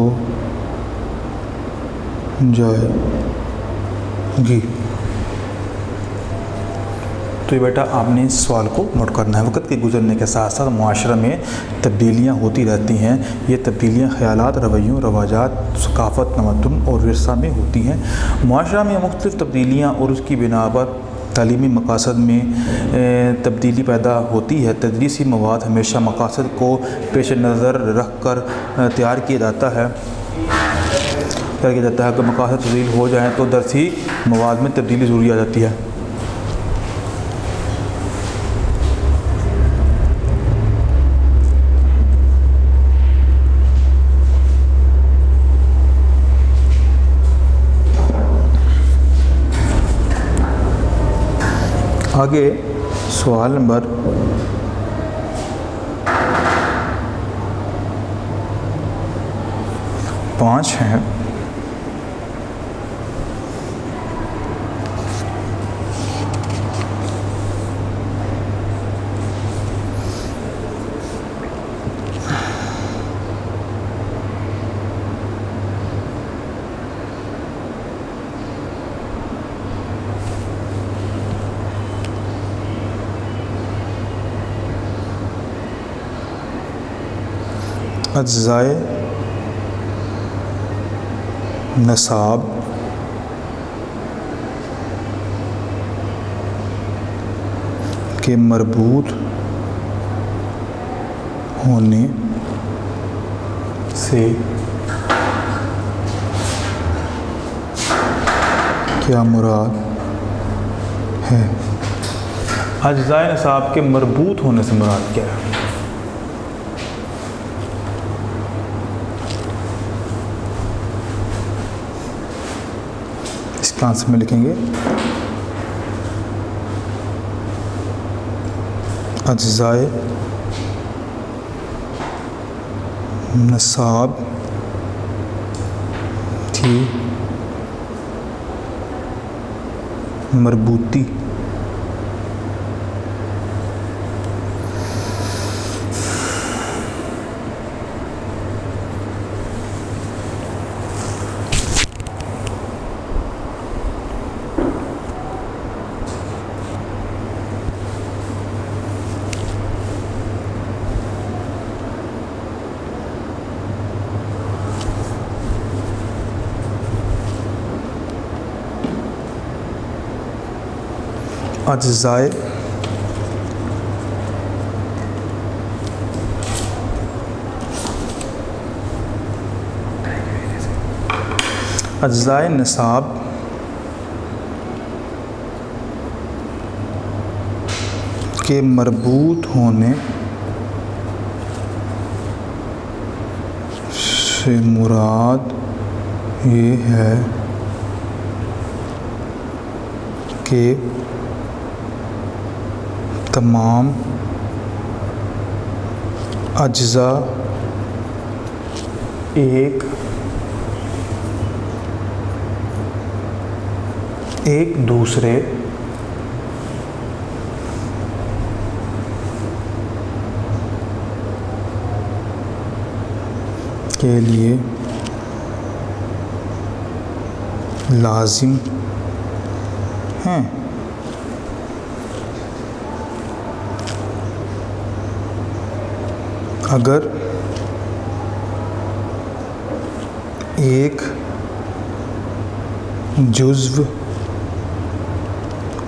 جائے گی۔ تو یہ بیٹا آپ نے اس سوال کو نوٹ کرنا ہے۔ وقت کے گزرنے کے ساتھ ساتھ معاشرہ میں تبدیلیاں ہوتی رہتی ہیں۔ یہ تبدیلیاں خیالات، رویوں، رواجات، ثقافت، تمدن اور ورثہ میں ہوتی ہیں۔ معاشرہ میں مختلف تبدیلیاں اور اس کی بنا پر تعلیمی مقاصد میں تبدیلی پیدا ہوتی ہے۔ تدریسی مواد ہمیشہ مقاصد کو پیش نظر رکھ کر تیار کیا جاتا ہے۔ اگر مقاصد تبدیل ہو جائیں تو درسی مواد میں تبدیلی ضروری آ جاتی ہے۔ آگے سوال نمبر 5 ہے۔ اجزائے نصاب کے مربوط ہونے سے کیا مراد ہے؟ اجزائے نصاب کے مربوط ہونے سے مراد کیا ہے؟ آنسر میں لکھیں گے اجزائے نصاب کی مربوطی اجزائے نصاب کے مربوط ہونے سے مراد یہ ہے کہ تمام اجزاء ایک دوسرے کے لیے لازم ہیں۔ اگر ایک جزو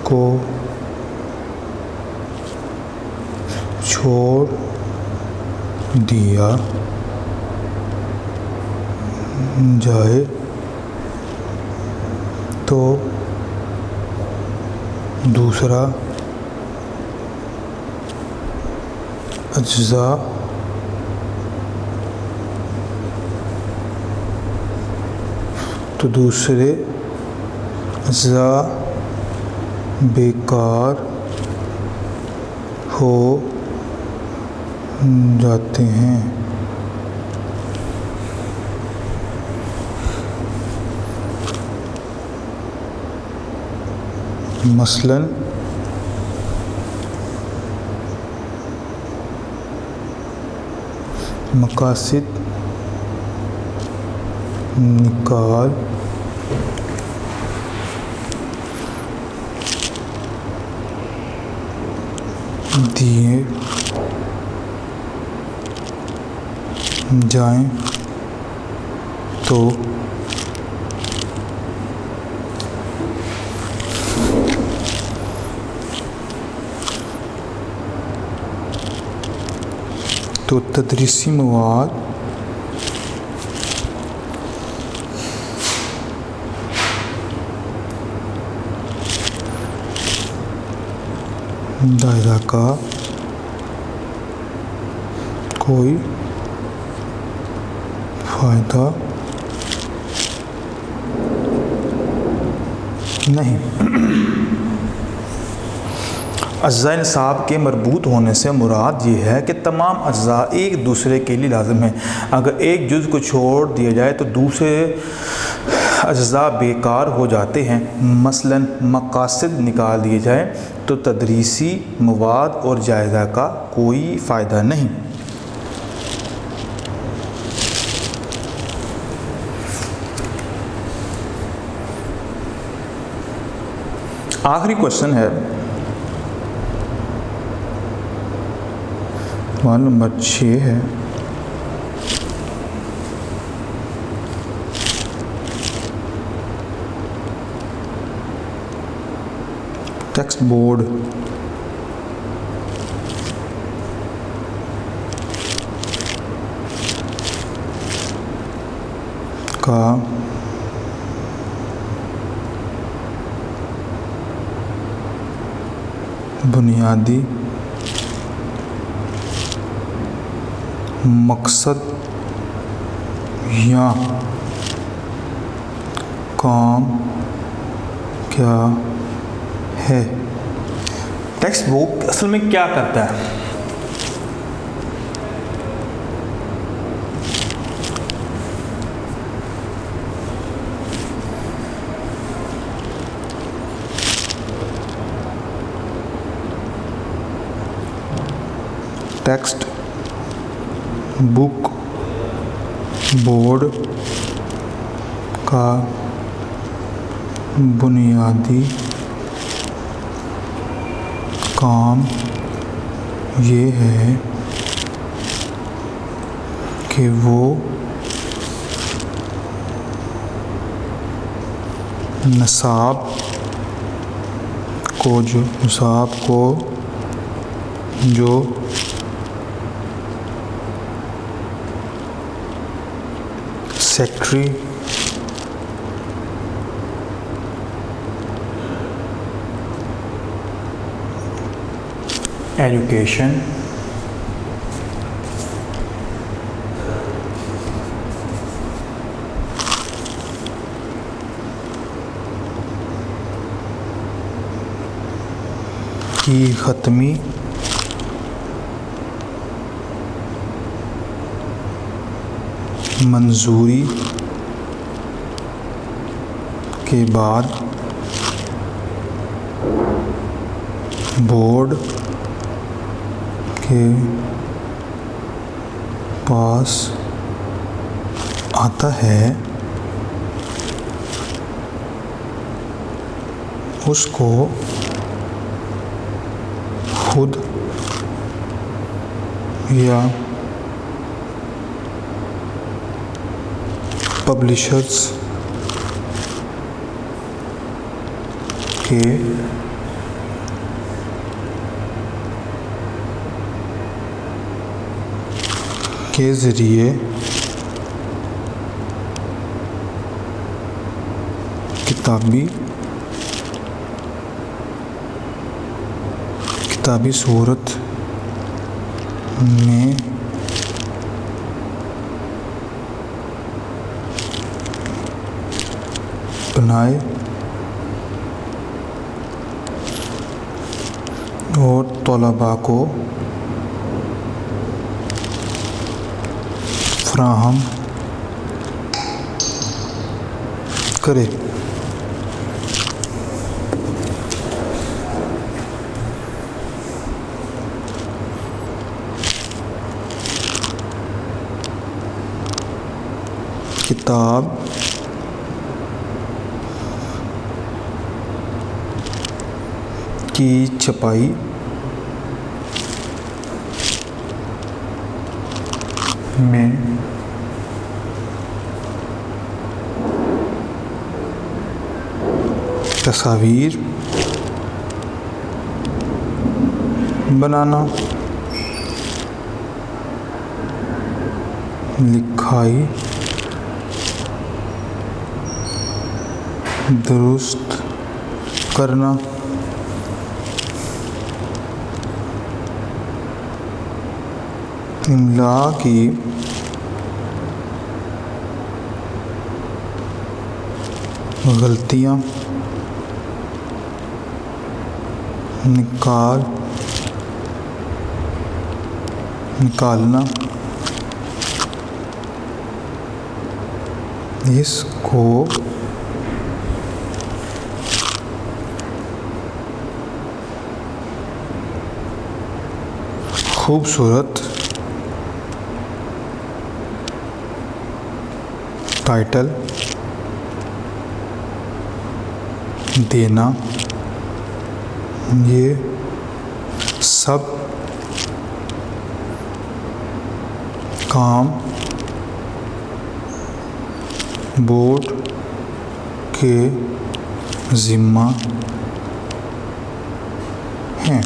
کو چھوڑ دیا جائے تو دوسرا اجزاء دوسرے اجزاء بیکار ہو جاتے ہیں۔ مثلاً مقاصد نکال دیے جائیں تو تدریسی مواد دائرہ کا کوئی فائدہ نہیں۔ اجزاء نصاب کے مربوط ہونے سے مراد یہ ہے کہ تمام اجزاء ایک دوسرے کے لیے لازم ہیں۔ اگر ایک جز کو چھوڑ دیا جائے تو دوسرے اجزاء بیکار ہو جاتے ہیں۔ مثلاً مقاصد نکال دیے جائیں تو تدریسی مواد اور جائزہ کا کوئی فائدہ نہیں۔ آخری کوشچن ہے سوال نمبر 6 ہے، ٹیکسٹ بورڈ کا بنیادی مقصد یا کام کیا ہے؟ ٹیکسٹ بک اصل میں کیا کرتا ہے؟ ٹیکسٹ بک بورڈ کا بنیادی کام یہ ہے کہ وہ نصاب کو جو سیکٹری ایجوکیشن کی حتمی منظوری کے بعد بورڈ کے پاس آتا ہے اس کو خود یا پبلشرز کے ذریعے کتابی صورت میں بنائے اور طلباء کو فراہم کرے۔ کتاب کی چھپائی میں تصاویر بنانا، لکھائی درست کرنا، املا کی غلطیاں نکالنا، اس کو خوبصورت ٹائٹل دینا، یہ سب کام بورڈ کے ذمہ ہیں۔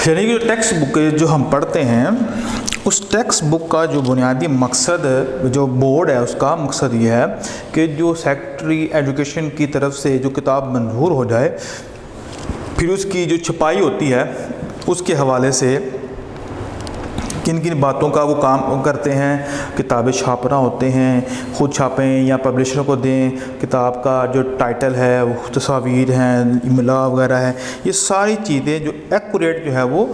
یعنی کہ ٹیکسٹ بک جو ہم پڑھتے ہیں، اس ٹیکسٹ بک کا جو بنیادی مقصد، جو بورڈ ہے اس کا مقصد یہ ہے کہ جو سیکٹری ایجوکیشن کی طرف سے جو کتاب منظور ہو جائے، پھر اس کی جو چھپائی ہوتی ہے اس کے حوالے سے کن کن باتوں کا وہ کام کرتے ہیں۔ کتابیں چھاپنا ہوتے ہیں، خود چھاپیں یا پبلشر کو دیں، کتاب کا جو ٹائٹل ہے، وہ تصاویر ہیں، املا وغیرہ ہے، یہ ساری چیزیں جو ایکوریٹ جو ہے وہ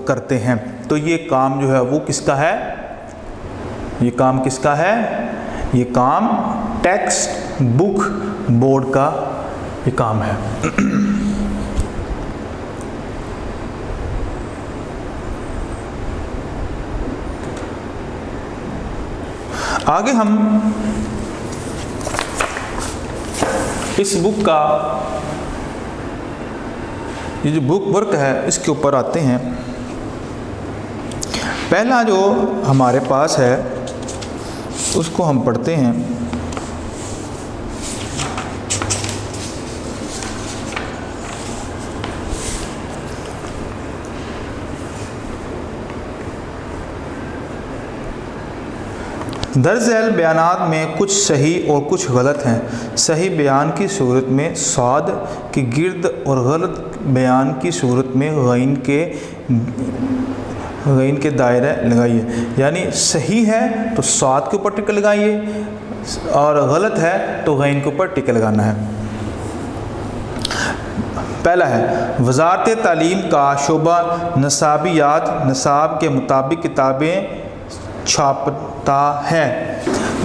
کرتے ہیں۔ تو یہ کام جو ہے وہ کس کا ہے؟ یہ کام کس کا ہے؟ یہ کام ٹیکسٹ بک بورڈ کا یہ کام ہے۔ آگے ہم اس بک کا یہ جو بک ورک ہے اس کے اوپر آتے ہیں۔ پہلا جو ہمارے پاس ہے اس کو ہم پڑھتے ہیں۔ درج ذیل بیانات میں کچھ صحیح اور کچھ غلط ہیں۔ صحیح بیان کی صورت میں صاد کے گرد اور غلط بیان کی صورت میں غین کے دائرے لگائیے۔ یعنی صحیح ہے تو صاد کے اوپر ٹک لگائیے، اور غلط ہے تو غین کے اوپر ٹک لگانا ہے۔ پہلا ہے وزارت تعلیم کا شعبہ نصابیات نصاب کے مطابق کتابیں چھاپتا ہے۔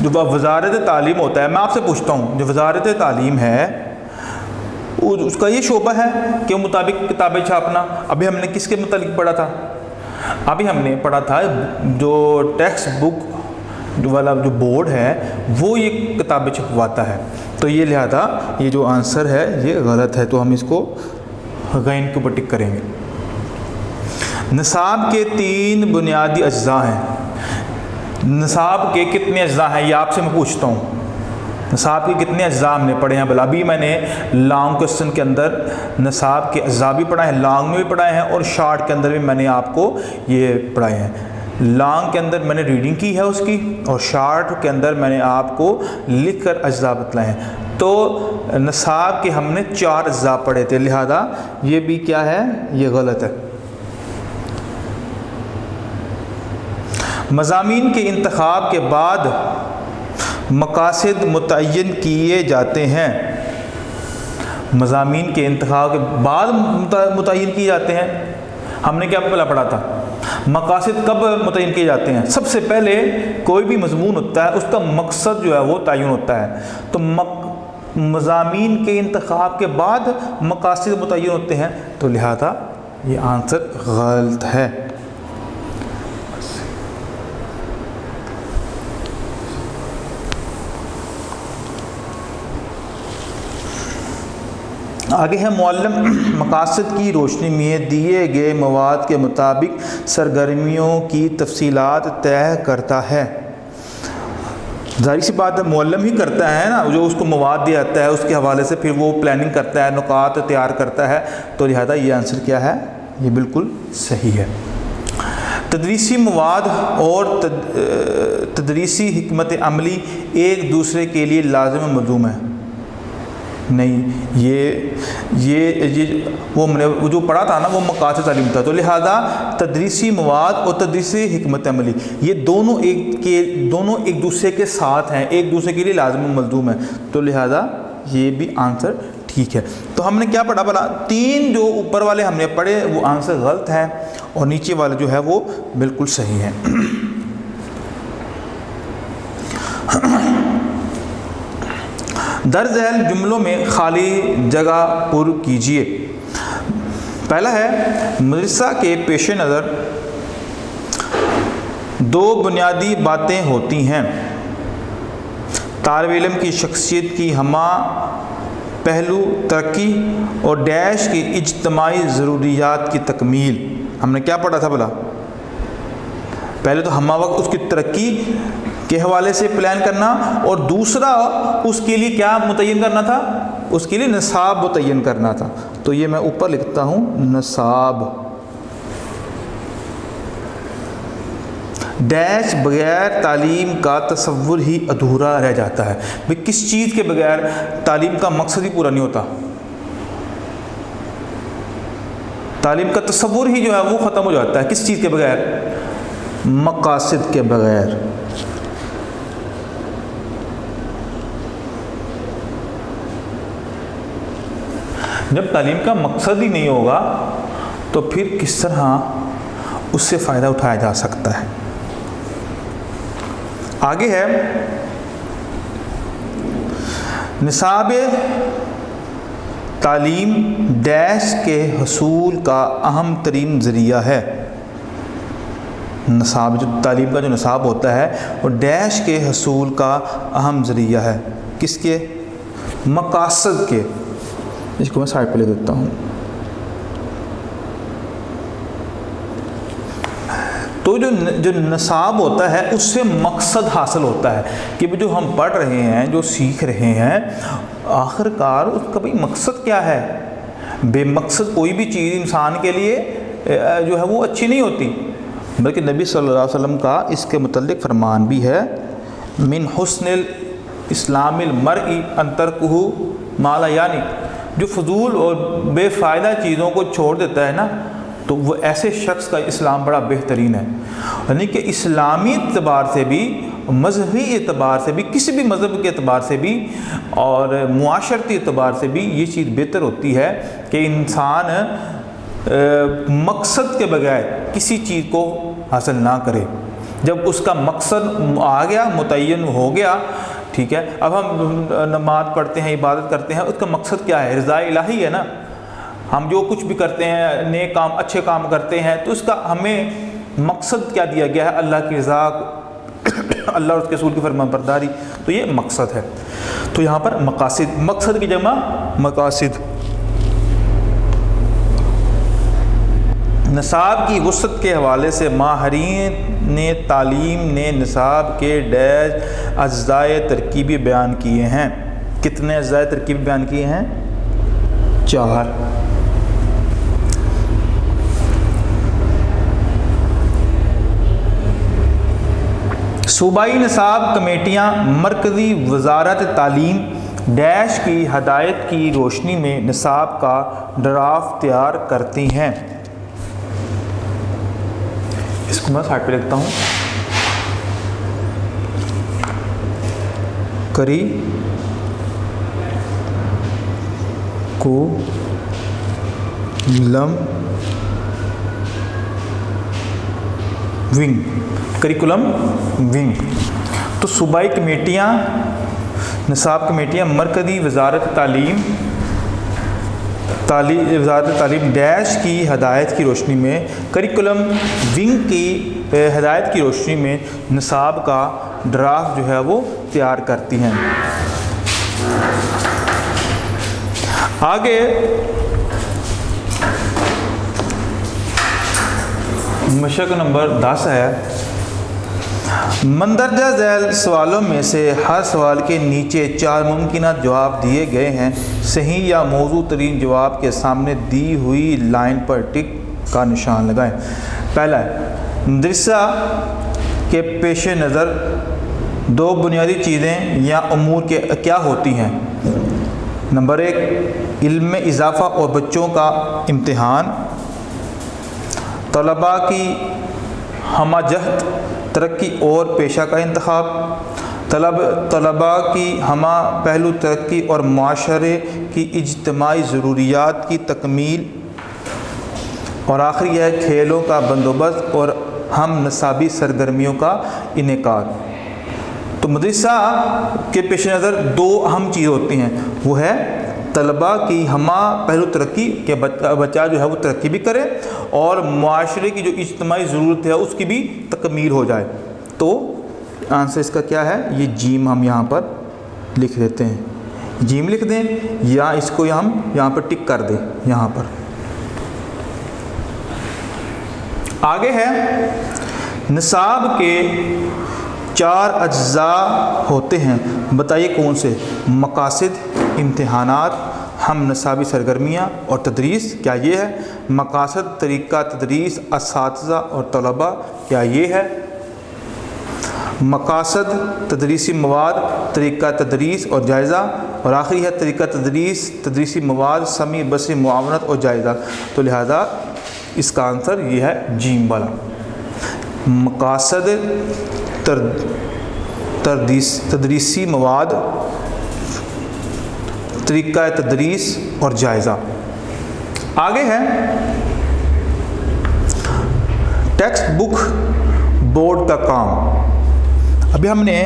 جو وزارت تعلیم ہوتا ہے، میں آپ سے پوچھتا ہوں، جو وزارت تعلیم ہے اس کا یہ شعبہ ہے کہ مطابق کتابیں چھاپنا۔ ابھی ہم نے کس کے متعلق پڑھا تھا؟ ابھی ہم نے پڑھا تھا جو ٹیکسٹ بک والا جو بورڈ ہے وہ یہ کتابیں چھپواتا ہے، تو یہ لہذا یہ جو آنسر ہے یہ غلط ہے، تو ہم اس کو غین کے اوپر ٹک کریں گے۔ نصاب کے 3 بنیادی اجزاء ہیں۔ نصاب کے کتنے اجزاء ہیں یہ آپ سے میں پوچھتا ہوں، نصاب کے کتنے اجزاء ہم نے پڑھے ہیں؟ بلا ابھی میں نے لانگ کوسچن کے اندر نصاب کے اجزاء بھی پڑھائے ہیں، لانگ میں بھی پڑھائے ہیں، اور شارٹ کے اندر بھی میں نے آپ کو یہ پڑھائے ہیں۔ لانگ کے اندر میں نے ریڈنگ کی ہے اس کی، اور شارٹ کے اندر میں نے آپ کو لکھ کر اجزاء بتلائے ہیں۔ تو نصاب کے ہم نے 4 اجزاء پڑھے تھے، لہذا یہ بھی کیا ہے؟ یہ غلط ہے۔ مضامین کے انتخاب کے بعد مقاصد متعین کیے جاتے ہیں۔ مضامین کے انتخاب کے بعد متعین کیے جاتے ہیں۔ ہم نے کیا پہلا پڑھا تھا؟ مقاصد کب متعین کیے جاتے ہیں؟ سب سے پہلے کوئی بھی مضمون ہوتا ہے اس کا مقصد جو ہے وہ تعین ہوتا ہے، تو مضامین کے انتخاب کے بعد مقاصد متعین ہوتے ہیں، تو لہذا یہ آنسر غلط ہے۔ آگے ہے معلم مقاصد کی روشنی میں دیے گئے مواد کے مطابق سرگرمیوں کی تفصیلات طے کرتا ہے۔ ظاہر سی بات ہے معلم ہی کرتا ہے نا، جو اس کو مواد دیا جاتا ہے اس کے حوالے سے پھر وہ پلاننگ کرتا ہے، نکات تیار کرتا ہے، تو لہذا یہ آنسر کیا ہے؟ یہ بالکل صحیح ہے۔ تدریسی مواد اور تدریسی حکمت عملی ایک دوسرے کے لیے لازم و ملزوم ہے؟ نہیں، یہ وہ میں نے جو پڑھا تھا نا وہ مقاصد تعلیم تھا، تو لہذا تدریسی مواد اور تدریسی حکمت عملی یہ دونوں ایک دوسرے کے ساتھ ہیں، ایک دوسرے کے لیے لازم و ملزوم ہے، تو لہذا یہ بھی آنسر ٹھیک ہے۔ تو ہم نے کیا پڑھا بلا؟ 3 جو اوپر والے ہم نے پڑھے وہ آنسر غلط ہے، اور نیچے والے جو ہے وہ بالکل صحیح ہے۔ درج ذیل جملوں میں خالی جگہ پر کیجیے۔ پہلا ہے مدرسہ کے پیش نظر 2 بنیادی باتیں ہوتی ہیں: طالب علم کی شخصیت کی ہمہ پہلو ترقی اور ڈیش کی اجتماعی ضروریات کی تکمیل۔ ہم نے کیا پڑھا تھا بلا؟ پہلے تو ہمہ وقت اس کی ترقی کے حوالے سے پلان کرنا، اور دوسرا اس کے لیے کیا متعین کرنا تھا؟ اس کے لیے نصاب متعین کرنا تھا، تو یہ میں اوپر لکھتا ہوں نصاب۔ ڈیش بغیر تعلیم کا تصور ہی ادھورا رہ جاتا ہے۔ بھئی کس چیز کے بغیر تعلیم کا مقصد ہی پورا نہیں ہوتا؟ تعلیم کا تصور ہی جو ہے وہ ختم ہو جاتا ہے، کس چیز کے بغیر؟ مقاصد کے بغیر۔ جب تعلیم کا مقصد ہی نہیں ہوگا تو پھر کس طرح اس سے فائدہ اٹھایا جا سکتا ہے؟ آگے ہے نصاب تعلیم ڈیش کے حصول کا اہم ترین ذریعہ ہے۔ نصاب جو تعلیم کا جو نصاب ہوتا ہے وہ ڈیش کے حصول کا اہم ذریعہ ہے، کس کے؟ مقاصد کے۔ اس کو میں سائڈ پہ لے دیتا ہوں۔ تو جو نصاب ہوتا ہے اس سے مقصد حاصل ہوتا ہے کہ جو ہم پڑھ رہے ہیں، جو سیکھ رہے ہیں، آخر کار اس کا بھی مقصد کیا ہے؟ بے مقصد کوئی بھی چیز انسان کے لیے جو ہے وہ اچھی نہیں ہوتی، بلکہ نبی صلی اللہ علیہ وسلم کا اس کے متعلق فرمان بھی ہے، من حسن الاسلام المرء ان ترکہ ما لا یعنی۔ جو فضول اور بے فائدہ چیزوں کو چھوڑ دیتا ہے نا، تو وہ ایسے شخص کا اسلام بڑا بہترین ہے، یعنی کہ اسلامی اعتبار سے بھی مذہبی اعتبار سے بھی، کسی بھی مذہب کے اعتبار سے بھی اور معاشرتی اعتبار سے بھی یہ چیز بہتر ہوتی ہے کہ انسان مقصد کے بغیر کسی چیز کو حاصل نہ کرے۔ جب اس کا مقصد آ گیا، متعین ہو گیا، ٹھیک ہے، اب ہم نماز پڑھتے ہیں، عبادت کرتے ہیں، اس کا مقصد کیا ہے؟ رضا الہی ہے نا۔ ہم جو کچھ بھی کرتے ہیں، نیک کام، اچھے کام کرتے ہیں، تو اس کا ہمیں مقصد کیا دیا گیا ہے؟ اللہ کی رضا، اللہ اور اس کے رسول کی فرمان برداری، تو یہ مقصد ہے۔ تو یہاں پر مقاصد، مقصد کی جمع مقاصد۔ نصاب کی وسعت کے حوالے سے ماہرین تعلیم نے نصاب کے ڈیش اجزائے ترکیبی بیان کیے ہیں۔ کتنے اجزائے ترکیبی بیان کیے ہیں؟ 4۔ صوبائی نصاب کمیٹیاں مرکزی وزارت تعلیم ڈیش کی ہدایت کی روشنی میں نصاب کا ڈرافٹ تیار کرتی ہیں۔ اس کو میں سائڈ پہ لکھتا ہوں۔ کری کو لم ونگ، کریکولم ونگ۔ تو صوبائی کمیٹیاں، نصاب کمیٹیاں مرکزی وزارت تعلیم ڈیش کی ہدایت کی روشنی میں، کریکولم ونگ کی ہدایت کی روشنی میں نصاب کا ڈرافٹ جو ہے وہ تیار کرتی ہیں۔ آگے مشق نمبر 10 ہے، مندرجہ ذیل سوالوں میں سے ہر سوال کے نیچے 4 ممکنہ جواب دیے گئے ہیں۔ صحیح یا موزوں ترین جواب کے سامنے دی ہوئی لائن پر ٹک کا نشان لگائیں۔ پہلا ہے، مدرسہ کے پیش نظر 2 بنیادی چیزیں یا امور کے کیا ہوتی ہیں؟ نمبر 1، علم میں اضافہ اور بچوں کا امتحان، طلباء کی ہمہ جہت ترقی اور پیشہ کا انتخاب، طلباء کی ہمہ پہلو ترقی اور معاشرے کی اجتماعی ضروریات کی تکمیل، اور آخری ہے کھیلوں کا بندوبست اور ہم نصابی سرگرمیوں کا انعقاد۔ تو مدرسہ کے پیش نظر 2 اہم چیزیں ہوتی ہیں، وہ ہے طلباء کی ہمہ پہلو ترقی، کہ بچہ جو ہے وہ ترقی بھی کرے اور معاشرے کی جو اجتماعی ضرورت ہے اس کی بھی تکمیل ہو جائے۔ تو آنسر اس کا کیا ہے؟ یہ جیم ہم یہاں پر لکھ دیتے ہیں، جیم لکھ دیں یا اس کو ہم یہاں پر ٹک کر دیں یہاں پر۔ آگے ہے، نصاب کے 4 اجزاء ہوتے ہیں، بتائیے کون سے؟ مقاصد، امتحانات، ہم نصابی سرگرمیاں اور تدریس، کیا یہ ہے؟ مقاصد، طریقہ تدریس، اساتذہ اور طلباء، کیا یہ ہے؟ مقاصد، تدریسی مواد، طریقہ تدریس اور جائزہ، اور آخری ہے طریقہ تدریس، تدریسی مواد، سمیع بصری معاونت اور جائزہ۔ تو لہذا اس کا آنسر یہ ہے جیم والا، مقاصد، تدریسی مواد، طریقہ تدریس اور جائزہ۔ آگے ہے ٹیکسٹ بک بورڈ کا کام۔ ابھی ہم نے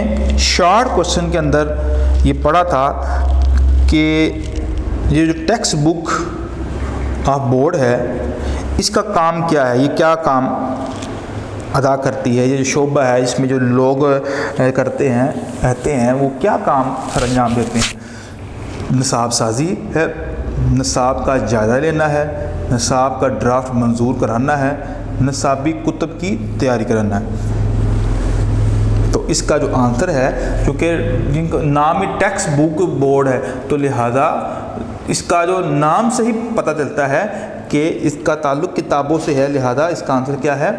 شارٹ کوشچن کے اندر یہ پڑھا تھا کہ یہ جو ٹیکسٹ بک آف بورڈ ہے اس کا کام کیا ہے، یہ کیا کام ادا کرتی ہے، یہ جو شعبہ ہے اس میں جو لوگ کرتے ہیں رہتے ہیں وہ کیا کام سر انجام دیتے ہیں؟ نصاب سازی ہے، نصاب کا جائزہ لینا ہے، نصاب کا ڈرافٹ منظور کرانا ہے، نصابی کتب کی تیاری کرانا ہے۔ تو اس کا جو آنسر ہے، چونکہ جن کا نام ہی ٹیکسٹ بک بورڈ ہے تو لہذا اس کا جو نام سے ہی پتہ چلتا ہے کہ اس کا تعلق کتابوں سے ہے، لہذا اس کا آنسر کیا ہے؟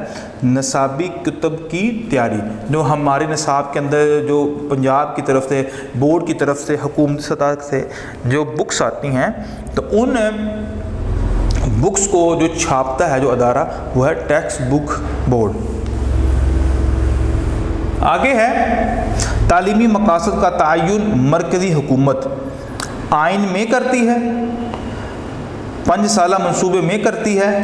نصابی کتب کی تیاری۔ جو ہمارے نصاب کے اندر جو پنجاب کی طرف سے، بورڈ کی طرف سے، حکومت سطح سے جو بکس آتی ہیں تو ان بکس کو جو چھاپتا ہے جو ادارہ وہ ہے ٹیکسٹ بک بورڈ۔ آگے ہے تعلیمی مقاصد کا تعین مرکزی حکومت آئین میں کرتی ہے، 5 سالہ منصوبے میں کرتی ہے،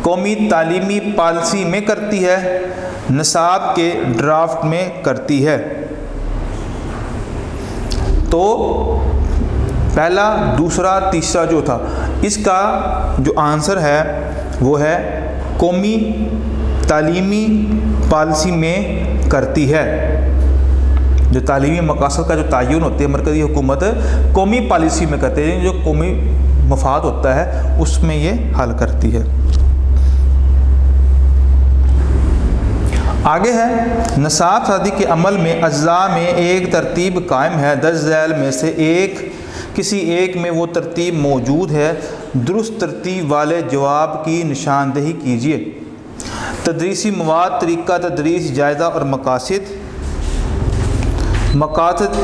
قومی تعلیمی پالیسی میں کرتی ہے، نصاب کے ڈرافٹ میں کرتی ہے۔ تو پہلا، دوسرا، تیسرا جو تھا، اس کا جو آنسر ہے وہ ہے قومی تعلیمی پالیسی میں کرتی ہے۔ جو تعلیمی مقاصد کا جو تعین ہوتے ہیں مرکزی حکومت قومی پالیسی میں کرتے ہیں، جو قومی مفاد ہوتا ہے اس میں یہ حل کرتی ہے۔ آگے ہے نصاب سازی کے عمل میں اجزاء میں ایک ترتیب قائم ہے، درج ذیل میں سے کسی ایک میں وہ ترتیب موجود ہے، درست ترتیب والے جواب کی نشاندہی کیجیے۔ تدریسی مواد، طریقہ تدریس، جائزہ اور مقاصد۔ مقاصد،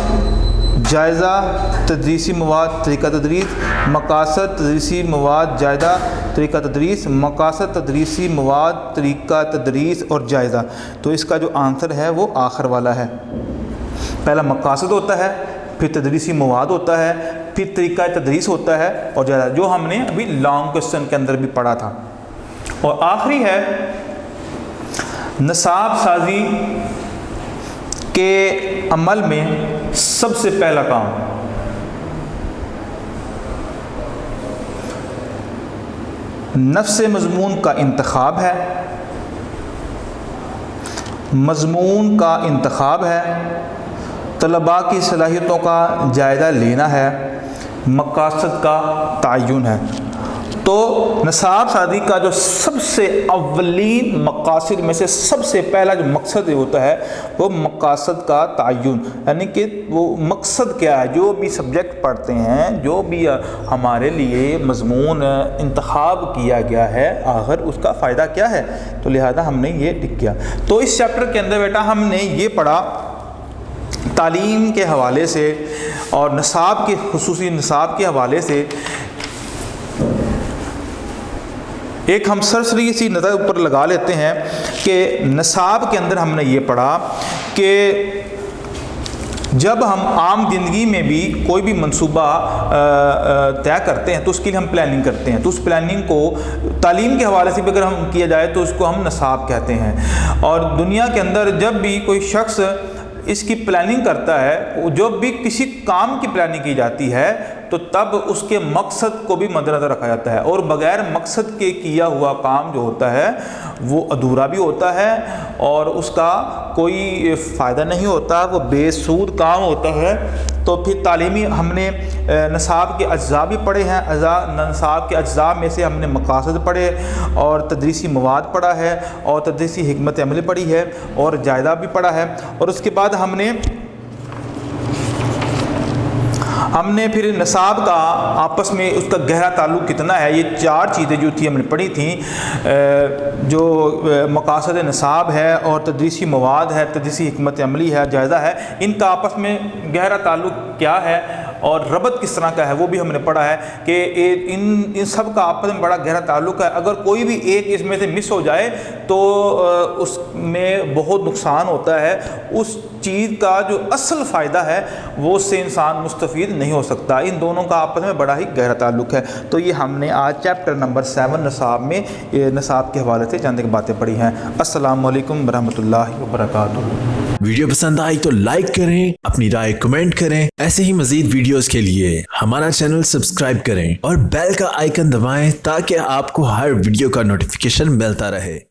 جائزہ، تدریسی مواد، طریقہ تدریس۔ مقاصد، تدریسی مواد، جائزہ، طریقہ تدریس۔ مقاصد، تدریسی مواد، طریقہ تدریس اور جائزہ۔ تو اس کا جو آنسر ہے وہ آخر والا ہے۔ پہلا مقاصد ہوتا ہے، پھر تدریسی مواد ہوتا ہے، پھر طریقہ تدریس ہوتا ہے اور جائزہ، جو ہم نے ابھی لانگ کوسچن کے اندر بھی پڑھا تھا۔ اور آخری ہے نصاب سازی کے عمل میں سب سے پہلا کام نفس مضمون کا انتخاب ہے، مضمون کا انتخاب ہے، طلباء کی صلاحیتوں کا جائزہ لینا ہے، مقاصد کا تعین ہے۔ تو نصاب سازی کا جو سب سے اولین مقاصد میں سے سب سے پہلا جو مقصد ہوتا ہے وہ مقاصد کا تعین، یعنی کہ وہ مقصد کیا ہے، جو بھی سبجیکٹ پڑھتے ہیں، جو بھی ہمارے لیے مضمون انتخاب کیا گیا ہے، آخر اس کا فائدہ کیا ہے، تو لہذا ہم نے یہ لکھ کیا۔ تو اس چیپٹر کے اندر بیٹا ہم نے یہ پڑھا تعلیم کے حوالے سے اور نصاب کے خصوصی نصاب کے حوالے سے ایک ہم سرسری سی نظر اوپر لگا لیتے ہیں کہ نصاب کے اندر ہم نے یہ پڑھا کہ جب ہم عام زندگی میں بھی کوئی بھی منصوبہ طے کرتے ہیں تو اس کے لیے ہم پلاننگ کرتے ہیں، تو اس پلاننگ کو تعلیم کے حوالے سے بھی اگر ہم کیا جائے تو اس کو ہم نصاب کہتے ہیں۔ اور دنیا کے اندر جب بھی کوئی شخص اس کی پلاننگ کرتا ہے، جب بھی کسی کام کی پلاننگ کی جاتی ہے تو تب اس کے مقصد کو بھی مد نظر رکھا جاتا ہے، اور بغیر مقصد کے کیا ہوا کام جو ہوتا ہے وہ ادھورا بھی ہوتا ہے اور اس کا کوئی فائدہ نہیں ہوتا، وہ بے سود کام ہوتا ہے۔ تو پھر تعلیمی ہم نے نصاب کے اجزاء بھی پڑھے ہیں، نصاب کے اجزاء میں سے ہم نے مقاصد پڑھے اور تدریسی مواد پڑھا ہے اور تدریسی حکمت عملی پڑھی ہے اور جائزہ بھی پڑھا ہے، اور اس کے بعد ہم نے پھر نصاب کا آپس میں اس کا گہرا تعلق کتنا ہے، یہ 4 چیزیں جو تھی ہم نے پڑھی تھیں، جو مقاصد نصاب ہے اور تدریسی مواد ہے، تدریسی حکمت عملی ہے، جائزہ ہے، ان کا آپس میں گہرا تعلق کیا ہے اور ربط کس طرح کا ہے وہ بھی ہم نے پڑھا ہے کہ ان سب کا آپس میں بڑا گہرا تعلق ہے۔ اگر کوئی بھی ایک اس میں سے مس ہو جائے تو اس میں بہت نقصان ہوتا ہے، اس چیز کا جو اصل فائدہ ہے وہ اس سے انسان مستفید نہیں ہو سکتا، ان دونوں کا آپس میں بڑا ہی گہرا تعلق ہے۔ تو یہ ہم نے آج چیپٹر نمبر 7 نصاب میں نصاب کے حوالے سے چند باتیں پڑھی ہیں۔ السلام علیکم ورحمۃ اللہ وبرکاتہ۔ ویڈیو پسند آئی تو لائک کریں، اپنی رائے کمنٹ کریں، ایسے ہی مزید ویڈیوز کے لیے ہمارا چینل سبسکرائب کریں اور بیل کا آئیکن دبائیں تاکہ آپ کو ہر ویڈیو کا نوٹیفیکیشن ملتا رہے۔